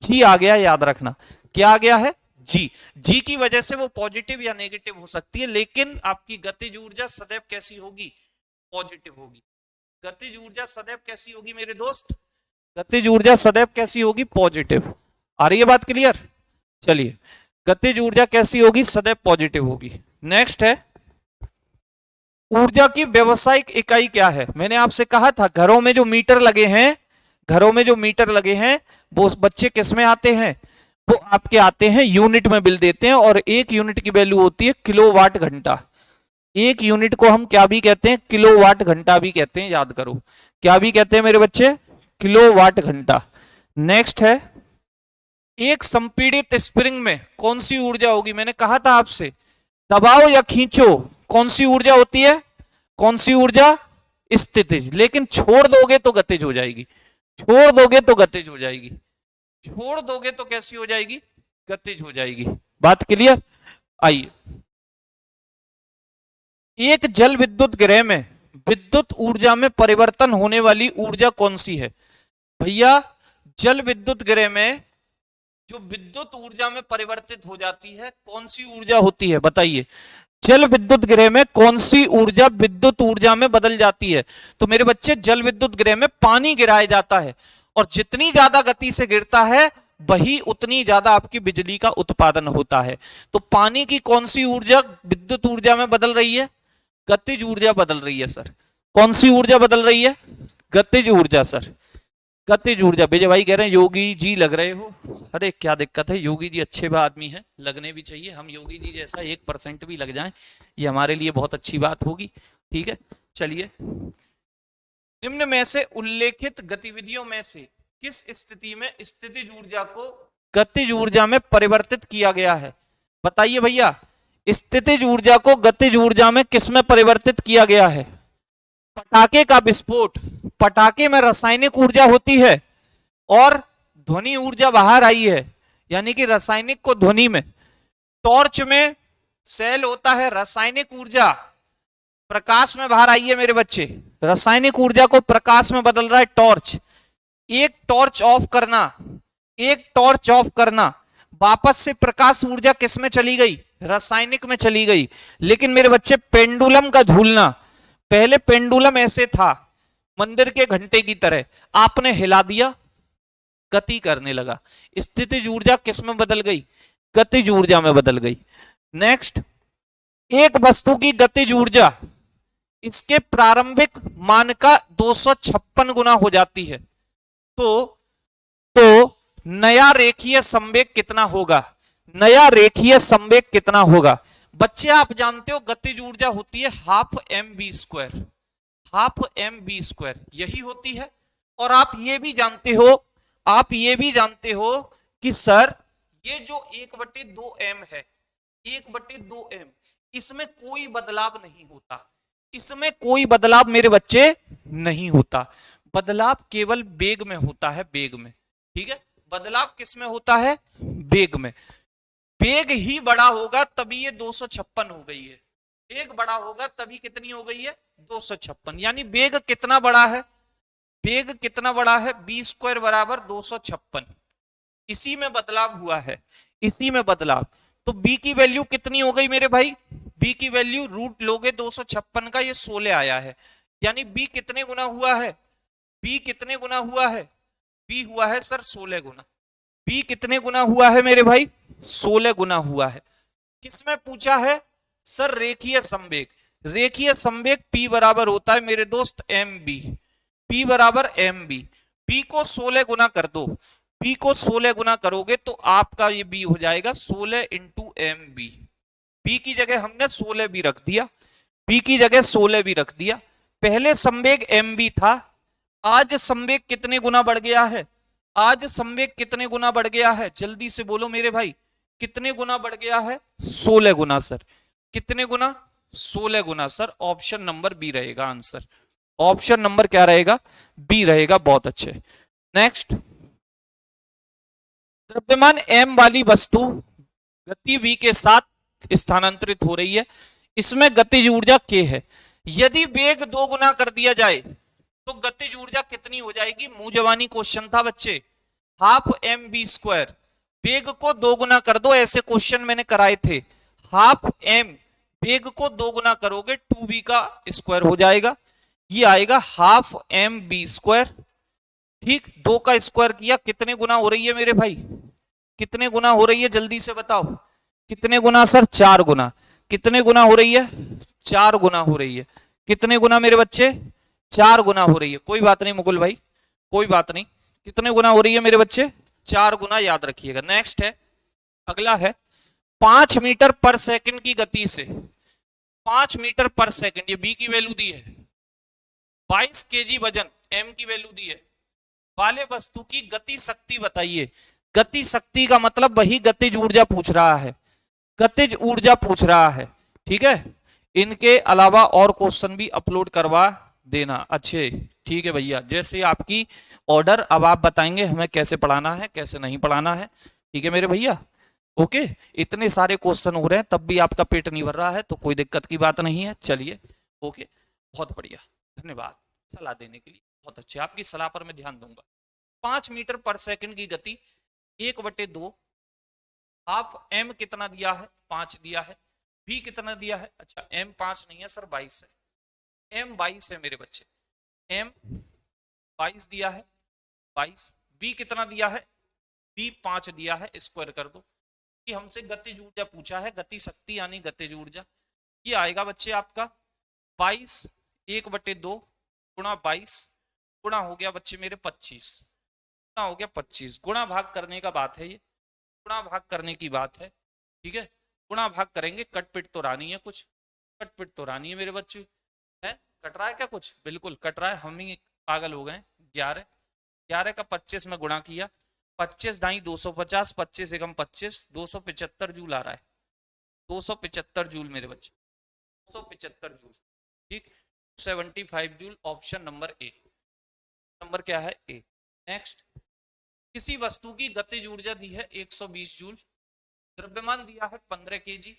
जी आ गया, याद रखना क्या आ गया है, जी। जी की वजह से वो पॉजिटिव या नेगेटिव हो सकती है, लेकिन आपकी गतिज ऊर्जा सदैव कैसी होगी, पॉजिटिव होगी। गतिज ऊर्जा सदैव कैसी होगी मेरे दोस्त, गतिज ऊर्जा सदैव कैसी होगी, पॉजिटिव। आ रही है बात क्लियर, चलिए गतिज ऊर्जा कैसी होगी, सदैव पॉजिटिव होगी। नेक्स्ट है, ऊर्जा की व्यवसायिक इकाई क्या है। मैंने आपसे कहा था घरों में जो मीटर लगे हैं, घरों में जो मीटर लगे हैं वो बच्चे किस में आते हैं, वो आपके आते हैं यूनिट में बिल देते हैं, और एक यूनिट की वैल्यू होती है किलोवाट घंटा। एक यूनिट को हम क्या भी कहते हैं, किलोवाट घंटा भी कहते हैं, याद करो क्या भी कहते हैं मेरे बच्चे, किलोवाट घंटा। नेक्स्ट है, एक संपीड़ित स्प्रिंग में कौन सी ऊर्जा होगी। मैंने कहा था आपसे दबाओ या खींचो कौन सी ऊर्जा होती है, कौन सी ऊर्जा, स्थितिज। लेकिन छोड़ दोगे तो गतिज हो जाएगी, छोड़ दोगे तो गतिज हो जाएगी, छोड़ दोगे तो कैसी हो जाएगी, गतिज हो जाएगी। बात क्लियर। आइए, एक जल विद्युत गृह में विद्युत ऊर्जा में परिवर्तन होने वाली ऊर्जा कौन सी है। भैया जल विद्युत गृह में जो विद्युत ऊर्जा में परिवर्तित हो जाती है कौन सी ऊर्जा होती है, बताइए। जल विद्युत गृह में कौन सी ऊर्जा विद्युत ऊर्जा में बदल जाती है। तो मेरे बच्चे जल विद्युत गृह में पानी गिराया जाता है, और जितनी ज्यादा गति से गिरता है वही उतनी ज्यादा आपकी बिजली का उत्पादन होता है। तो पानी की कौन सी ऊर्जा विद्युत ऊर्जा में बदल रही है, गतिज ऊर्जा बदल रही है सर। कौन सी ऊर्जा बदल रही है, गतिज ऊर्जा सर, गतिज ऊर्जा। विजय भाई कह रहे हैं योगी जी लग रहे हो, अरे क्या दिक्कत है, योगी जी अच्छे आदमी हैं, लगने भी चाहिए। हम योगी जी जैसा 1% भी लग जाएं, ये हमारे लिए बहुत अच्छी बात होगी। ठीक है, चलिए, निम्न में से उल्लेखित गतिविधियों में से किस स्थिति में स्थितिज ऊर्जा को गतिज ऊर्जा में परिवर्तित किया गया है, बताइए भैया। स्थितिज ऊर्जा को गतिज ऊर्जा में किस में परिवर्तित किया गया है। पटाखे का विस्फोट, पटाखे में रासायनिक ऊर्जा होती है और ध्वनि ऊर्जा बाहर आई है, यानी कि रासायनिक को ध्वनि में। टॉर्च में सेल होता है, रासायनिक ऊर्जा प्रकाश में बाहर आई है मेरे बच्चे, रासायनिक ऊर्जा को प्रकाश में बदल रहा है टॉर्च। एक टॉर्च ऑफ करना, एक टॉर्च ऑफ करना, वापस से प्रकाश ऊर्जा किस में चली गई, रासायनिक में चली गई। लेकिन मेरे बच्चे पेंडुलम का झूलना, पहले पेंडुलम ऐसे था मंदिर के घंटे की तरह, आपने हिला दिया, गति करने लगा। स्थितिज ऊर्जा किस में बदल गई? गतिज ऊर्जा में बदल गई। नेक्स्ट, एक वस्तु की गतिज ऊर्जा इसके प्रारंभिक मान का 256 गुना हो जाती है, तो नया रेखीय संवेग कितना होगा? नया रेखीय संवेग कितना होगा? बच्चे आप जानते हो गतिज ऊर्जा होती है half M B square, half M B square यही होती है। और आप ये भी जानते हो, आप ये भी जानते हो कि सर ये जो 1/2m है, 1/2m, इसमें कोई बदलाव नहीं होता, इसमें कोई बदलाव मेरे बच्चे नहीं होता। बदलाव केवल वेग में होता है, वेग में। ठीक है, बदलाव किस में होता है? वेग में। वेग ही बड़ा होगा तभी ये 256 हो गई है, वेग बड़ा होगा तभी कितनी हो गई है? 256। यानी वेग कितना बड़ा है? वेग कितना बड़ा है? बी स्क्वायर बराबर 256। इसी में बदलाव हुआ है, इसी में बदलाव। तो बी की वैल्यू कितनी हो गई मेरे भाई? बी की वैल्यू रूट लोगे 256 का, ये 16 आया है। यानी बी कितने गुना हुआ है? बी कितने गुना हुआ है? बी हुआ है सर 16 गुना। बी कितने गुना हुआ है मेरे भाई? 16 गुना हुआ है। किसमें पूछा है? सर रेखीय संवेग। रेखीय संवेग P बराबर होता है मेरे दोस्त एम बी, P बराबर एम बी। बी को 16 गुना कर दो, बी को 16 गुना करोगे तो आपका ये बी हो जाएगा 16 इंटू एम बी। बी की जगह हमने 16 भी रख दिया, बी की जगह 16 भी रख दिया। पहले संवेग एम बी था, आज संवेग कितने गुना बढ़ गया है? आज संवेग कितने गुना बढ़ गया है? जल्दी से बोलो मेरे भाई, कितने गुना बढ़ गया है? 16 गुना सर। कितने गुना? 16 गुना सर। ऑप्शन नंबर बी रहेगा आंसर। ऑप्शन नंबर क्या रहेगा? बी रहेगा। बहुत अच्छे। नेक्स्ट, द्रव्यमान m वाली वस्तु गति v के साथ स्थानांतरित हो रही है, इसमें गतिज ऊर्जा k है। यदि वेग 2 गुना कर दिया जाए तो गतिज ऊर्जा कितनी हो जाएगी? मुंह जवानी क्वेश्चन था बच्चे, हाफ एम बी स्क्वायर। वेग को 2 गुना कर दो, ऐसे क्वेश्चन मैंने कराए थे। हाफ एम, वेग को 2 गुना करोगे 2b का स्क्वायर हो जाएगा, ये आएगा हाफ एम बी स्क्वायर। ठीक, 2 का स्क्वायर किया, कितने गुना हो रही है मेरे भाई? कितने गुना हो रही है? जल्दी से बताओ, कितने गुना सर? 4 गुना। कितने गुना हो रही है? 4 गुना हो रही है। कितने गुना मेरे बच्चे? 4 गुना हो रही है। कोई बात नहीं मुकुल भाई, कोई बात नहीं। कितने गुना हो रही है मेरे बच्चे? 4 गुना, याद रखिएगा। नेक्स्ट है, अगला है 5 मीटर पर सेकंड की गति से, 5 मीटर पर सेकंड, ये बी की वैल्यू दी है, 22 केजी वजन एम की वैल्यू दी है, वाले वस्तु की गति शक्ति बताइए। गति शक्ति का मतलब वही गतिज ऊर्जा पूछ रहा है, गतिज ऊर्जा पूछ रहा है। ठीक है, इनके अलावा और क्वेश्चन भी अपलोड करवा देना। अच्छे, ठीक है भैया, जैसे आपकी ऑर्डर, अब आप बताएंगे हमें कैसे पढ़ाना है कैसे नहीं पढ़ाना है। ठीक है मेरे भैया, ओके। इतने सारे क्वेश्चन हो रहे हैं तब भी आपका पेट नहीं भर रहा है तो कोई दिक्कत की बात नहीं है। चलिए, ओके, बहुत बढ़िया, धन्यवाद सलाह देने के लिए, बहुत अच्छे। आपकी सलाह पर मैं ध्यान दूंगा। 5 मीटर पर सेकंड की गति 1/2, हाफ एम कितना दिया है? 5 दिया है। बी कितना दिया है? अच्छा, एम 5 नहीं है सर, 22 है। एम 22 है मेरे बच्चे, एम 22 दिया है, 22। बी कितना दिया है? बी 5 दिया है, स्क्वायर कर दो। कि हमसे गतिज ऊर्जा पूछा है, गति शक्ति यानी गतिज ऊर्जा। ये आएगा बच्चे आपका 22 1/2 गुणा 22 गुणा हो गया बच्चे मेरे 25, गुणा हो गया 25। गुणा भाग करने का बात है, ये गुणा भाग करने की बात है। ठीक है, गुणा भाग करेंगे, कट पिट तो रानी है, कुछ कट पिट तो रानी है मेरे बच्चे। है, कट रहा है क्या? कुछ बिल्कुल कट रहा है, हम ही पागल हो गए। 11 का 25 में गुणा किया, 25 दाई 250, 25 एकम 25, 275 जूल आ रहा है। 275 जूल मेरे बच्चे, 275 जूल। ठीक, 75 जूल। ऑप्शन नंबर ए, नंबर क्या है? ए। नेक्स्ट, किसी वस्तु की गतिज ऊर्जा दी है 120 जूल, द्रव्यमान दिया है 15 केजी,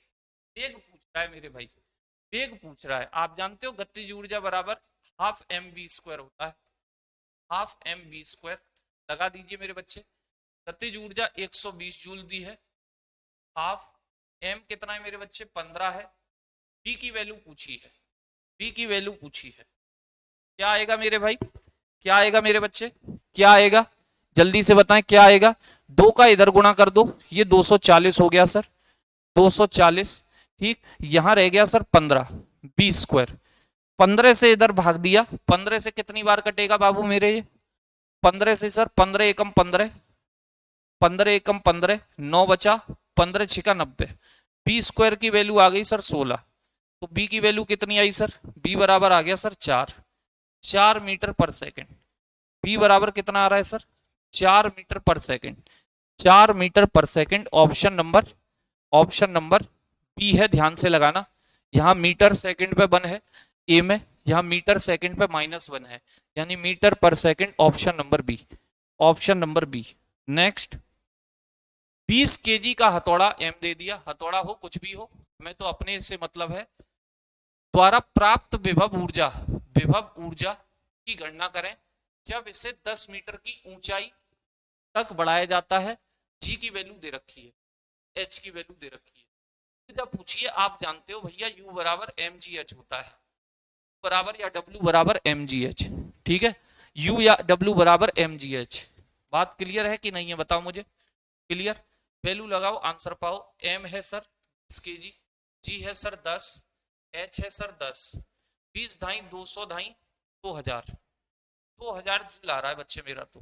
वेग पूछ रहा है मेरे भाई, वेग पूछ रहा है। आप जानते हो गतिज ऊर्जा बराबर हाफ एम बी स्क्वायर होता है, हाफ एम बी स्क्वायर। लगा दीजिए मेरे बच्चे, गतिज ऊर्जा 120 जूल दी है, हाफ एम कितना है मेरे बच्चे? 15 है। बी की वैल्यू पूछी है, बी की वैल्यू पूछी है। क्या आएगा मेरे भाई? क्या आएगा मेरे बच्चे? क्या आएगा? जल्दी से बताएं क्या आएगा। 2 का इधर गुणा कर दो, ये 240 हो गया सर, 240। ठीक, यहां रह गया सर 15, 20 स्क्वायर। 15 से इधर भाग दिया, 15 से कितनी बार कटेगा बाबू मेरे ये, 15 से सर 15 एकम 15, 15 एकम 15, 9 बचा, 15 छिका 90। बी स्क्वायर की वैल्यू आ गई सर 16। तो बी की वैल्यू कितनी आई सर, बी बराबर आ गया सर 4 मीटर पर सेकेंड। बी बराबर कितना आ रहा है सर, 4 मीटर पर सेकेंड, 4 मीटर पर सेकेंड। ऑप्शन नंबर बी है, ध्यान से लगाना। यहाँ मीटर सेकंड पे 1 है ए में, यहाँ मीटर सेकंड पे -1 है, यानी मीटर पर second. Option number B, option number B. Next, 20 KG का हथौड़ा एम दे दिया, हथौड़ा हो कुछ भी हो, मैं तो अपने से मतलब है, द्वारा प्राप्त विभव ऊर्जा की गणना करें जब इसे 10 मीटर की ऊंचाई तक बढ़ाया जाता है। जी की वैल्यू दे रखी है, एच की वैल्यू दे रखी है। जब पूछिए, आप जानते हो भैया U बराबर mgh होता है, बराबर या W बराबर mgh। ठीक है, U या W बराबर mgh। बात क्लियर है कि नहीं है, बताओ मुझे। क्लियर, वैल्यू लगाओ, आंसर पाओ। m है सर 10 kg, G है सर 10, H है सर 10, 20 ढाई 200 ढाई 2000, 2000 जूल आ रहा है बच्चे मेरा तो,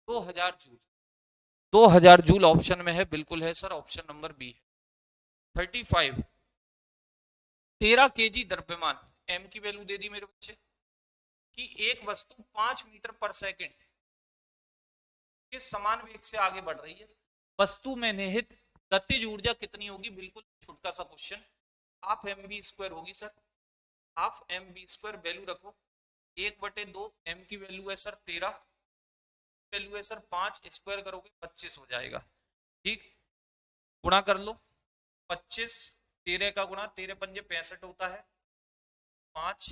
2000 जूल, 2000 जूल ऑप्शन में है, बिल्कुल है सर, ऑप्शन नंबर बी है। 35, 13 केजी द्रव्यमान, एम की वैल्यू दे दी मेरे बच्चे, कि एक वस्तु 5 मीटर पर सेकंड के समान वेग से आगे बढ़ रही है, वस्तु में निहित गतिज ऊर्जा कितनी होगी। बिल्कुल छोटा सा question, half M B square होगी sir, half M B square. Value रखो 1/2, एम की वैल्यू है सर 13, वैल्यू है सर 5, स्क्वायर करोगे 25 हो जाएगा। ठीक, गुणा कर लो, 25, 13 का गुणा 13 पंजे 65 होता है, 5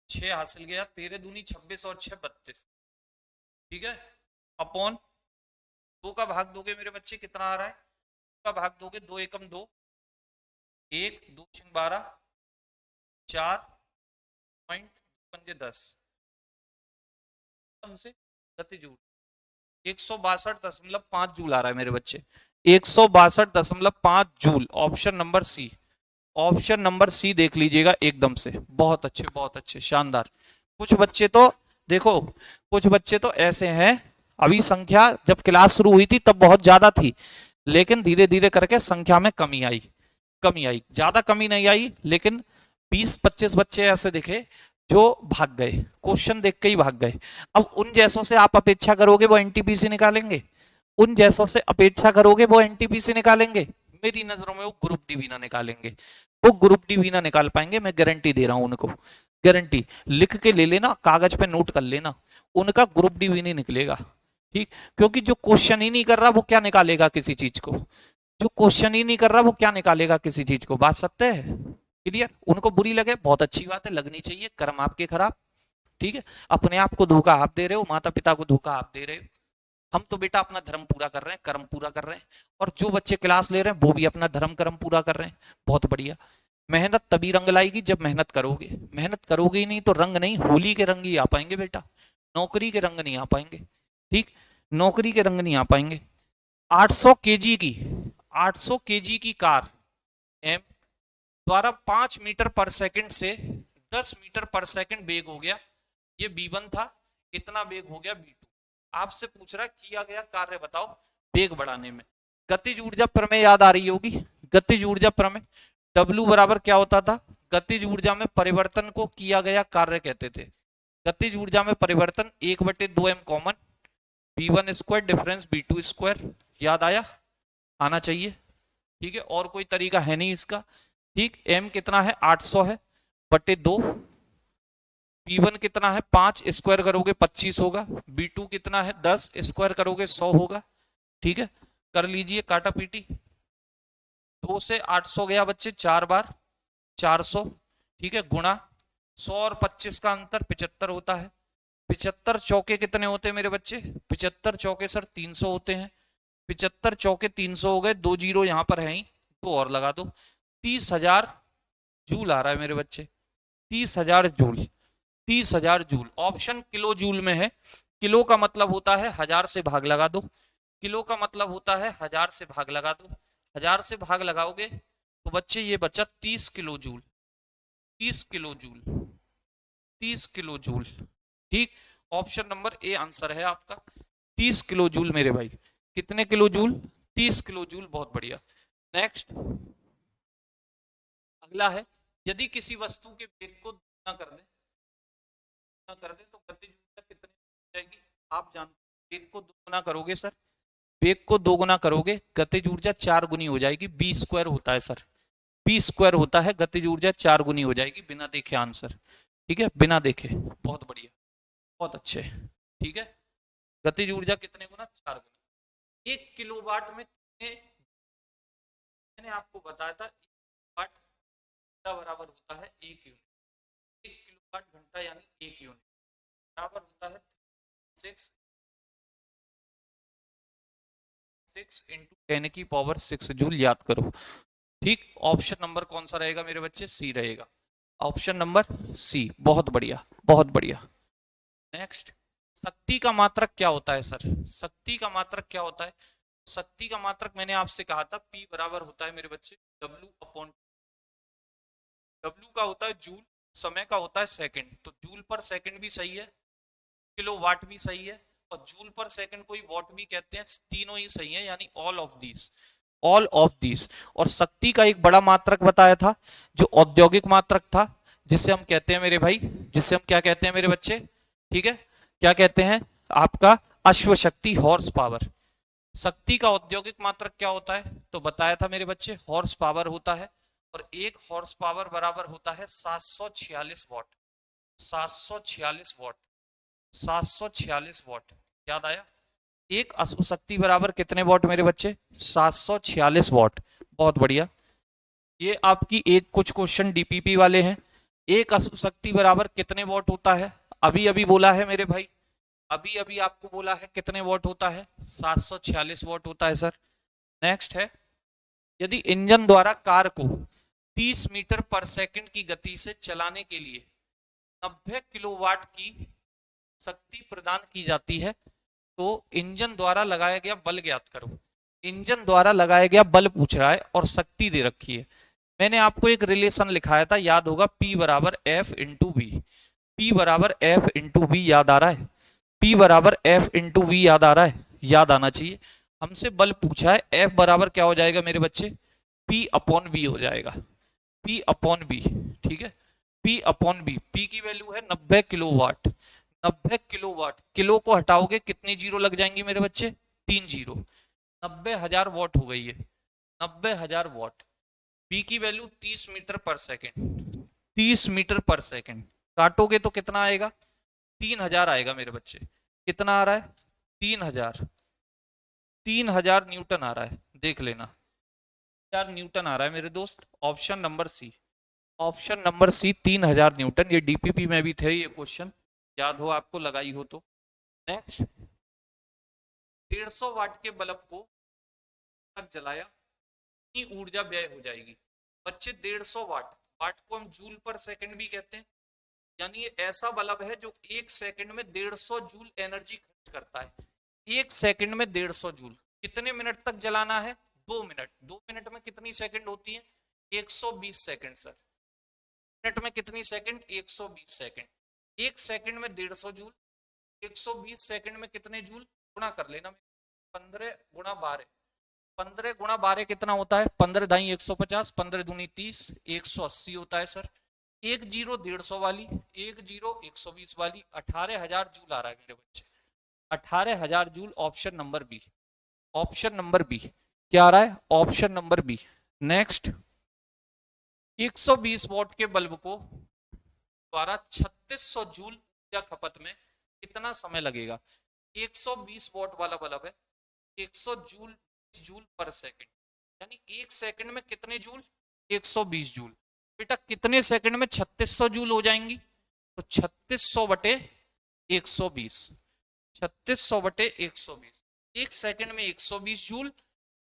6 हासिल गया, 13 दूनी 26 और 6 32। ठीक है, अपॉन 2 का भाग दोगे मेरे बच्चे कितना आ रहा है, 2 का भाग दोगे 2 एकम 2, 1 2 6 12, 4 पॉइंट पंजे 10 से गतिज ऊर्जा 162.5 जूल आ रहा है मेरे बच्चे, 162.5 joule. Option number C, option number C देख लीजिएगा एकदम से। बहुत अच्छे, बहुत अच्छे, शानदार। कुछ बच्चे तो देखो, कुछ बच्चे तो ऐसे हैं, अभी संख्या जब क्लास शुरू हुई थी तब बहुत ज्यादा थी, लेकिन धीरे धीरे करके संख्या में कमी आई, ज्यादा कमी नहीं आई, लेकिन 20-25 बच्चे ऐसे दिखे जो भाग गए, क्वेश्चन देख के ही भाग गए। अब उन जैसों से आप अपेक्षा करोगे वो एनटीपीसी निकालेंगे, उन जैसों से अपेक्षा करोगे वो एनटीपीसी निकालेंगे, मेरी नजरों में वो ग्रुप डी भी ना निकालेंगे, वो ग्रुप डी भी ना निकाल पाएंगे, मैं गारंटी दे रहा हूं उनको, गारंटी। लिख के ले लेना, कागज पे नोट कर लेना, उनका ग्रुप डी भी नहीं निकलेगा। ठीक, क्योंकि जो क्वेश्चन ही नहीं कर रहा वो क्या निकालेगा किसी चीज को, जो क्वेश्चन ही नहीं कर रहा वो क्या निकालेगा किसी चीज को। बात सत्य है, क्लियर। उनको बुरी लगे बहुत अच्छी बात है, लगनी चाहिए, कर्म आपके खराब। ठीक है, अपने आप को धोखा आप दे रहे हो, माता पिता को धोखा आप दे रहे हो। हम तो बेटा अपना धर्म पूरा कर रहे हैं, कर्म पूरा कर रहे हैं, और जो बच्चे क्लास ले रहे हैं वो भी अपना धर्म कर्म पूरा कर रहे हैं, बहुत बढ़िया। मेहनत तभी रंग लाएगी जब मेहनत करोगे, मेहनत करोगे ही नहीं तो रंग नहीं, होली के रंग ही आ पाएंगे बेटा, नौकरी के रंग नहीं आ पाएंगे। ठीक, नौकरी के रंग नहीं आ पाएंगे। 800 केजी की, 800 केजी की कार एम द्वारा 5 मीटर पर सेकंड से 10 मीटर पर सेकंड वेग हो गया, ये B1 था, कितना वेग हो गया B2। आपसे पूछ रहा किया गया कार्य बताओ वेग बढ़ाने में। गतिज ऊर्जा प्रमेय याद आ रही होगी, गतिज ऊर्जा प्रमेय, W बराबर क्या होता था, गतिज ऊर्जा में परिवर्तन को किया गया कार्य कहते थे। गतिज ऊर्जा में परिवर्तन 1/2m common, B1 square difference B2 square, याद आया, आना चाहिए। ठीक है, और कोई तरीका है नहीं इसका। ठीक, m कितना है 800 है बटे 2, B1 कितना है 5, स्क्वायर करोगे 25 होगा, B2 कितना है 10, स्क्वायर करोगे 100 होगा। ठीक है, कर लीजिए काटा पीटी, 2 से 800 गया बच्चे 4 बार 400। ठीक है, गुणा 100 और 25 का अंतर 75 होता है, 75 चौके कितने होते हैं मेरे बच्चे, 75 चौके सर 300 होते हैं, 75 चौके 300 हो गए, 2 जीरो यहाँ पर है ही, 2 और लगा दो, 30,000 जूल आ रहा है मेरे बच्चे, 30,000 joule, 30,000 joule. Option kilo joule में है, किलो का मतलब होता है 1000 से भाग लगा दो, किलो का मतलब होता है 1000 से भाग लगा दो, 1000 से भाग लगाओगे तो बच्चे ये बचा 30 kilo joule, 30 kilo joule, 30 kilo joule. ठीक, ऑप्शन नंबर ए आंसर है आपका, 30 किलो जूल मेरे भाई। कितने किलो जूल? 30 किलो जूल, बहुत बढ़िया। नेक्स्ट, अगला है, यदि किसी वस्तु के वेग को दुगना कर दें तो गतिज ऊर्जा कितनी हो जाएगी? आप जानते हैं, वेग को दोगुना करोगे सर, वेग को दोगुना करोगे गतिज ऊर्जा 4 गुनी हो जाएगी, बी स्क्वायर होता है सर, बी स्क्वायर होता है, गतिज ऊर्जा 4 गुनी हो जाएगी, बिना देखे आंसर। ठीक है, बिना देखे, बहुत बढ़िया, बहुत अच्छे। ठीक है, गतिज ऊर्जा कितने गुना? 4 गुना। 1 किलोवाट में कितने, मैंने आपको बताया था 1 वाट बराबर होता है 1 यूनिट, 1 किलोवाट घंटा यानी 1 यूनिट बराबर होता है 6 इंटू 10⁻⁶ जूल, याद करो। ठीक, ऑप्शन नंबर कौन सा रहेगा मेरे बच्चे? सी रहेगा, ऑप्शन नंबर सी, बहुत बढ़िया, बहुत बढ़िया। नेक्स्ट, शक्ति का मात्रक क्या होता है सर? शक्ति का मात्रक क्या होता है? शक्ति का मात्रक मैंने आपसे कहा था P बराबर होता है मेरे बच्चे W अपॉन, W का होता है जूल, समय का होता है सेकंड, तो जूल पर सेकंड भी सही है, किलो वाट भी सही है, और जूल पर सेकंड को ही वॉट भी कहते हैं, तीनों ही सही है, यानी all of these, all of these. और शक्ति का एक बड़ा मात्रक बताया था जो औद्योगिक मात्रक था, जिसे हम कहते हैं मेरे भाई, जिसे हम क्या कहते हैं मेरे बच्चे? ठीक है, क्या कहते हैं? आपका अश्व शक्ति, हॉर्स पावर। शक्ति का औद्योगिक मात्रक क्या होता है? तो बताया था मेरे बच्चे, हॉर्स पावर होता है, और एक हॉर्स पावर बराबर होता है 746 वॉट, 746 वॉट, 746 वॉट, याद आया? एक अश्व शक्ति बराबर कितने वॉट मेरे बच्चे? 746 वॉट, बहुत बढ़िया। ये आपकी एक कुछ क्वेश्चन डीपीपी वाले हैं। एक अश्व शक्ति बराबर कितने वॉट होता है? अभी अभी बोला है मेरे भाई, अभी अभी आपको बोला है कितने वॉट होता है? 746 वॉट होता है सर। नेक्स्ट है, यदि इंजन द्वारा कार को 30 मीटर पर सेकंड की गति से चलाने के लिए 90 किलोवाट की शक्ति प्रदान की जाती है तो इंजन द्वारा लगाया गया बल ज्ञात करो। इंजन द्वारा लगाया गया बल पूछ रहा है और शक्ति दे रखी है। मैंने आपको एक रिलेशन लिखाया था, याद होगा, P बराबर F इंटू वी, P बराबर F इंटू वी, याद आ रहा है? P बराबर F इंटू वी याद आ रहा है? याद आना चाहिए। हमसे बल पूछा है, F बराबर क्या हो जाएगा मेरे बच्चे? P अपॉन वी हो जाएगा, P अपॉन वी। ठीक है, P अपॉन वी, P की वैल्यू है 90 किलोवाट, 90 किलोवाट, किलो को हटाओगे कितनी जीरो लग जाएंगी मेरे बच्चे? 3 जीरो, 90,000 वॉट हो गई है, 90,000 वॉट। P की वैल्यू 30 मीटर पर सेकेंड, 30 मीटर पर सेकेंड, काटोगे तो कितना आएगा? 3000 आएगा मेरे बच्चे। कितना आ रहा है? 3000, 3000 न्यूटन आ रहा है, देख लेना, 3000 न्यूटन आ रहा है मेरे दोस्त। Option number C, option number C, 3000 newton. ये डीपीपी में भी थे ये क्वेश्चन, याद हो आपको, लगाई हो तो। नेक्स्ट, 150 वाट के बल्ब को तक जलाया, कितनी ऊर्जा व्यय हो जाएगी? बच्चे 150 वाट, वाट को हम जूल पर सेकंड भी कहते हैं, यानी ये ऐसा बल्ब है जो 1 सेकंड में 150 जूल एनर्जी खर्च करता है। 1 सेकंड में 150 जूल, कितने मिनट तक जलाना है? 2 मिनट। 2 मिनट में कितनी सेकंड होती है? 120 सेकंड सर। मिनट में कितनी सेकंड? 120 सेकंड। 1 सेकंड में 150 जूल, 120 सेकंड में कितने जूल? गुणा कर लेना, 15 गुणा 12, 15 गुणा 12 कितना होता है? 15 दाई 150, 15 दूनी 30, 180 होता है सर। एक जीरो 150 वाली, एक जीरो 120 वाली, 18,000 जूल आ रहा है मेरे बच्चे, 18,000 joule. Option number B, option number B क्या आ रहा है? Option number B. Next, 120 watt के बल्ब को द्वारा 3600 जूल ऊर्जा खपत में कितना समय लगेगा? 120 वॉट वाला बल्ब है, 100 जूल, जूल पर सेकंड, यानी 1 सेकंड में कितने जूल? 120 जूल। बेटा कितने सेकंड में 3600 जूल हो जाएंगी? तो 3600 बटे 120, 3600 बटे 120। 1 सेकंड में 120 जूल,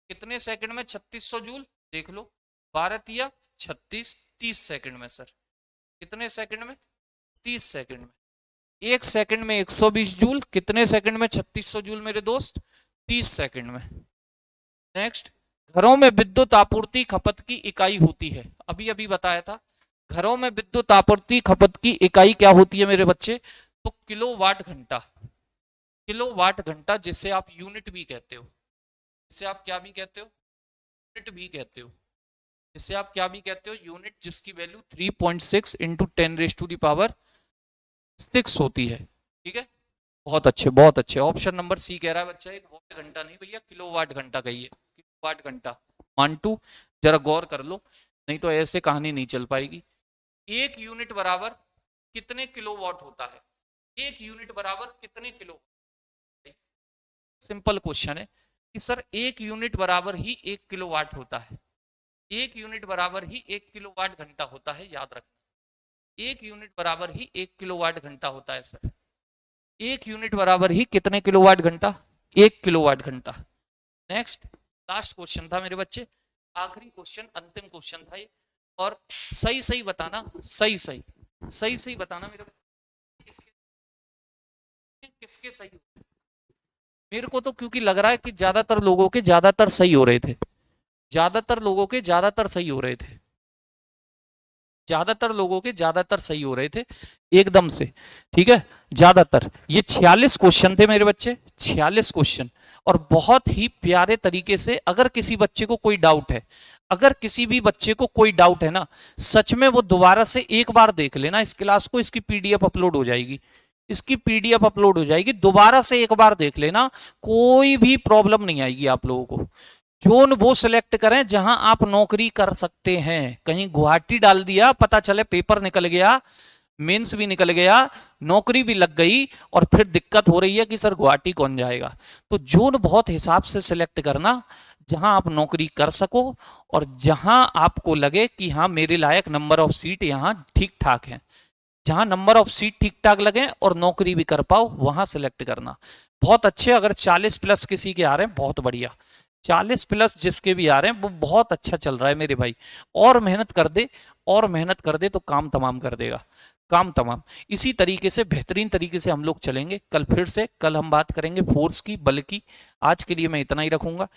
कितने सेकंड में 3600 जूल? देख लो, 12 या 36, 30 सेकंड में सर। कितने सेकंड में? 30 सेकंड में। 1 सेकंड में 120 जूल, कितने सेकंड में 3600 जूल मेरे दोस्त? 30 सेकंड में। नेक्स्ट, घरों में विद्युत आपूर्ति खपत की इकाई होती है, अभी अभी बताया था। घरों में विद्युत आपूर्ति खपत की इकाई क्या होती है मेरे बच्चे? तो किलोवाट घंटा। किलोवाट घंटा, जिसे आप यूनिट भी कहते हो, जिसे आप क्या भी कहते हो? यूनिट भी कहते हो। जिसे आप क्या भी कहते हो? यूनिट, जिसकी वैल्यू 3.6 इंटू 10⁻⁶ होती है। ठीक है, बहुत अच्छे बहुत अच्छे। ऑप्शन नंबर सी कह रहा है बच्चा, एक वाट घंटा नहीं भैया, किलोवाट घंटा कहिए, किलोवाट घंटा। मांटू जरा गौर कर लो, नहीं तो ऐसे कहानी नहीं चल पाएगी। 1 यूनिट बराबर कितने किलोवाट होता है? 1 यूनिट बराबर कितने किलो? सिंपल क्वेश्चन है कि सर 1 यूनिट बराबर ही 1 किलोवाट होता है। 1 यूनिट बराबर ही 1 किलोवाट घंटा होता है, याद रखना। 1 यूनिट बराबर ही 1 किलोवाट घंटा होता है सर। 1 यूनिट बराबर ही कितने किलोवाट घंटा? 1 किलोवाट घंटा। नेक्स्ट, लास्ट क्वेश्चन था मेरे बच्चे, आखिरी क्वेश्चन, अंतिम क्वेश्चन था ये। और सही सही बताना, सही सही सही सही बताना मेरे बच्चे, किसके सही होते हैं। मेरे को तो क्योंकि लग रहा है कि ज्यादातर लोगों के ज्यादातर सही हो रहे थे, ज्यादातर लोगों के ज्यादातर सही हो रहे थे, ज्यादातर लोगों के ज्यादातर सही हो रहे थे एकदम से। ठीक है, ज्यादातर। ये 46 क्वेश्चन थे मेरे बच्चे, 46 क्वेश्चन। और बहुत ही प्यारे तरीके से, अगर किसी बच्चे को कोई डाउट है, अगर किसी भी बच्चे को कोई डाउट है ना, सच में वो दोबारा से एक बार देख लेना इस क्लास को, इसकी पीडीएफ अपलोड हो जाएगी, इसकी पीडीएफ अपलोड हो जाएगी, दोबारा से एक बार देख लेना, कोई भी प्रॉब्लम नहीं आएगी आप लोगों को। जोन वो सिलेक्ट करें जहां आप नौकरी कर सकते हैं। कहीं गुवाहाटी डाल दिया, पता चले पेपर निकल गया, मेंस भी निकल गया, नौकरी भी लग गई, और फिर दिक्कत हो रही है कि सर गुवाहाटी कौन जाएगा। तो जोन बहुत हिसाब से सिलेक्ट करना, जहां आप नौकरी कर सको और जहां आपको लगे कि हाँ मेरे लायक नंबर ऑफ सीट यहाँ ठीक ठाक है। जहां नंबर ऑफ सीट ठीक ठाक लगे और नौकरी भी कर पाओ, वहां सिलेक्ट करना। बहुत अच्छे, अगर 40 प्लस किसी के आ रहे हैं, बहुत बढ़िया। 40 प्लस जिसके भी आ रहे हैं वो बहुत अच्छा चल रहा है मेरे भाई। और मेहनत कर दे, और मेहनत कर दे तो काम तमाम कर देगा, काम तमाम। इसी तरीके से, बेहतरीन तरीके से हम लोग चलेंगे। कल फिर से, कल हम बात करेंगे फोर्स की, बल की। आज के लिए मैं इतना ही रखूंगा।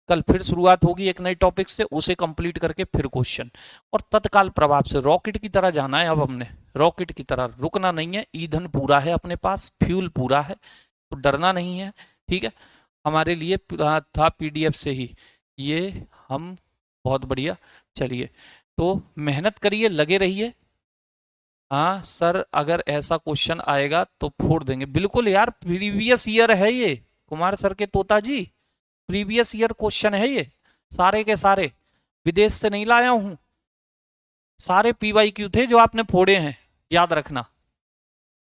कल फिर शुरुआत होगी एक नए टॉपिक से, उसे कंप्लीट करके फिर क्वेश्चन। और तत्काल प्रभाव से रॉकेट की तरह जाना है अब हमने, रॉकेट की तरह रुकना नहीं है। ईंधन पूरा है अपने पास, फ्यूल पूरा है, तो डरना नहीं है। ठीक है, हमारे लिए था पीडीएफ से ही ये, हम बहुत बढ़िया। चलिए, तो मेहनत करिए, लगे रहिए। हाँ सर, अगर ऐसा क्वेश्चन आएगा तो फोड़ देंगे, बिल्कुल यार। प्रीवियस ईयर है ये, कुमार सर के तोता जी, प्रीवियस ईयर क्वेश्चन है ये, सारे के सारे, विदेश से नहीं लाया हूं। सारे पीवाईक्यू थे जो आपने फोड़े हैं, याद रखना।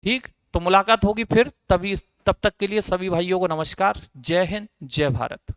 ठीक, तो मुलाकात होगी फिर, तभी तब तक के लिए सभी भाइयों को नमस्कार। जय हिंद, जय भारत।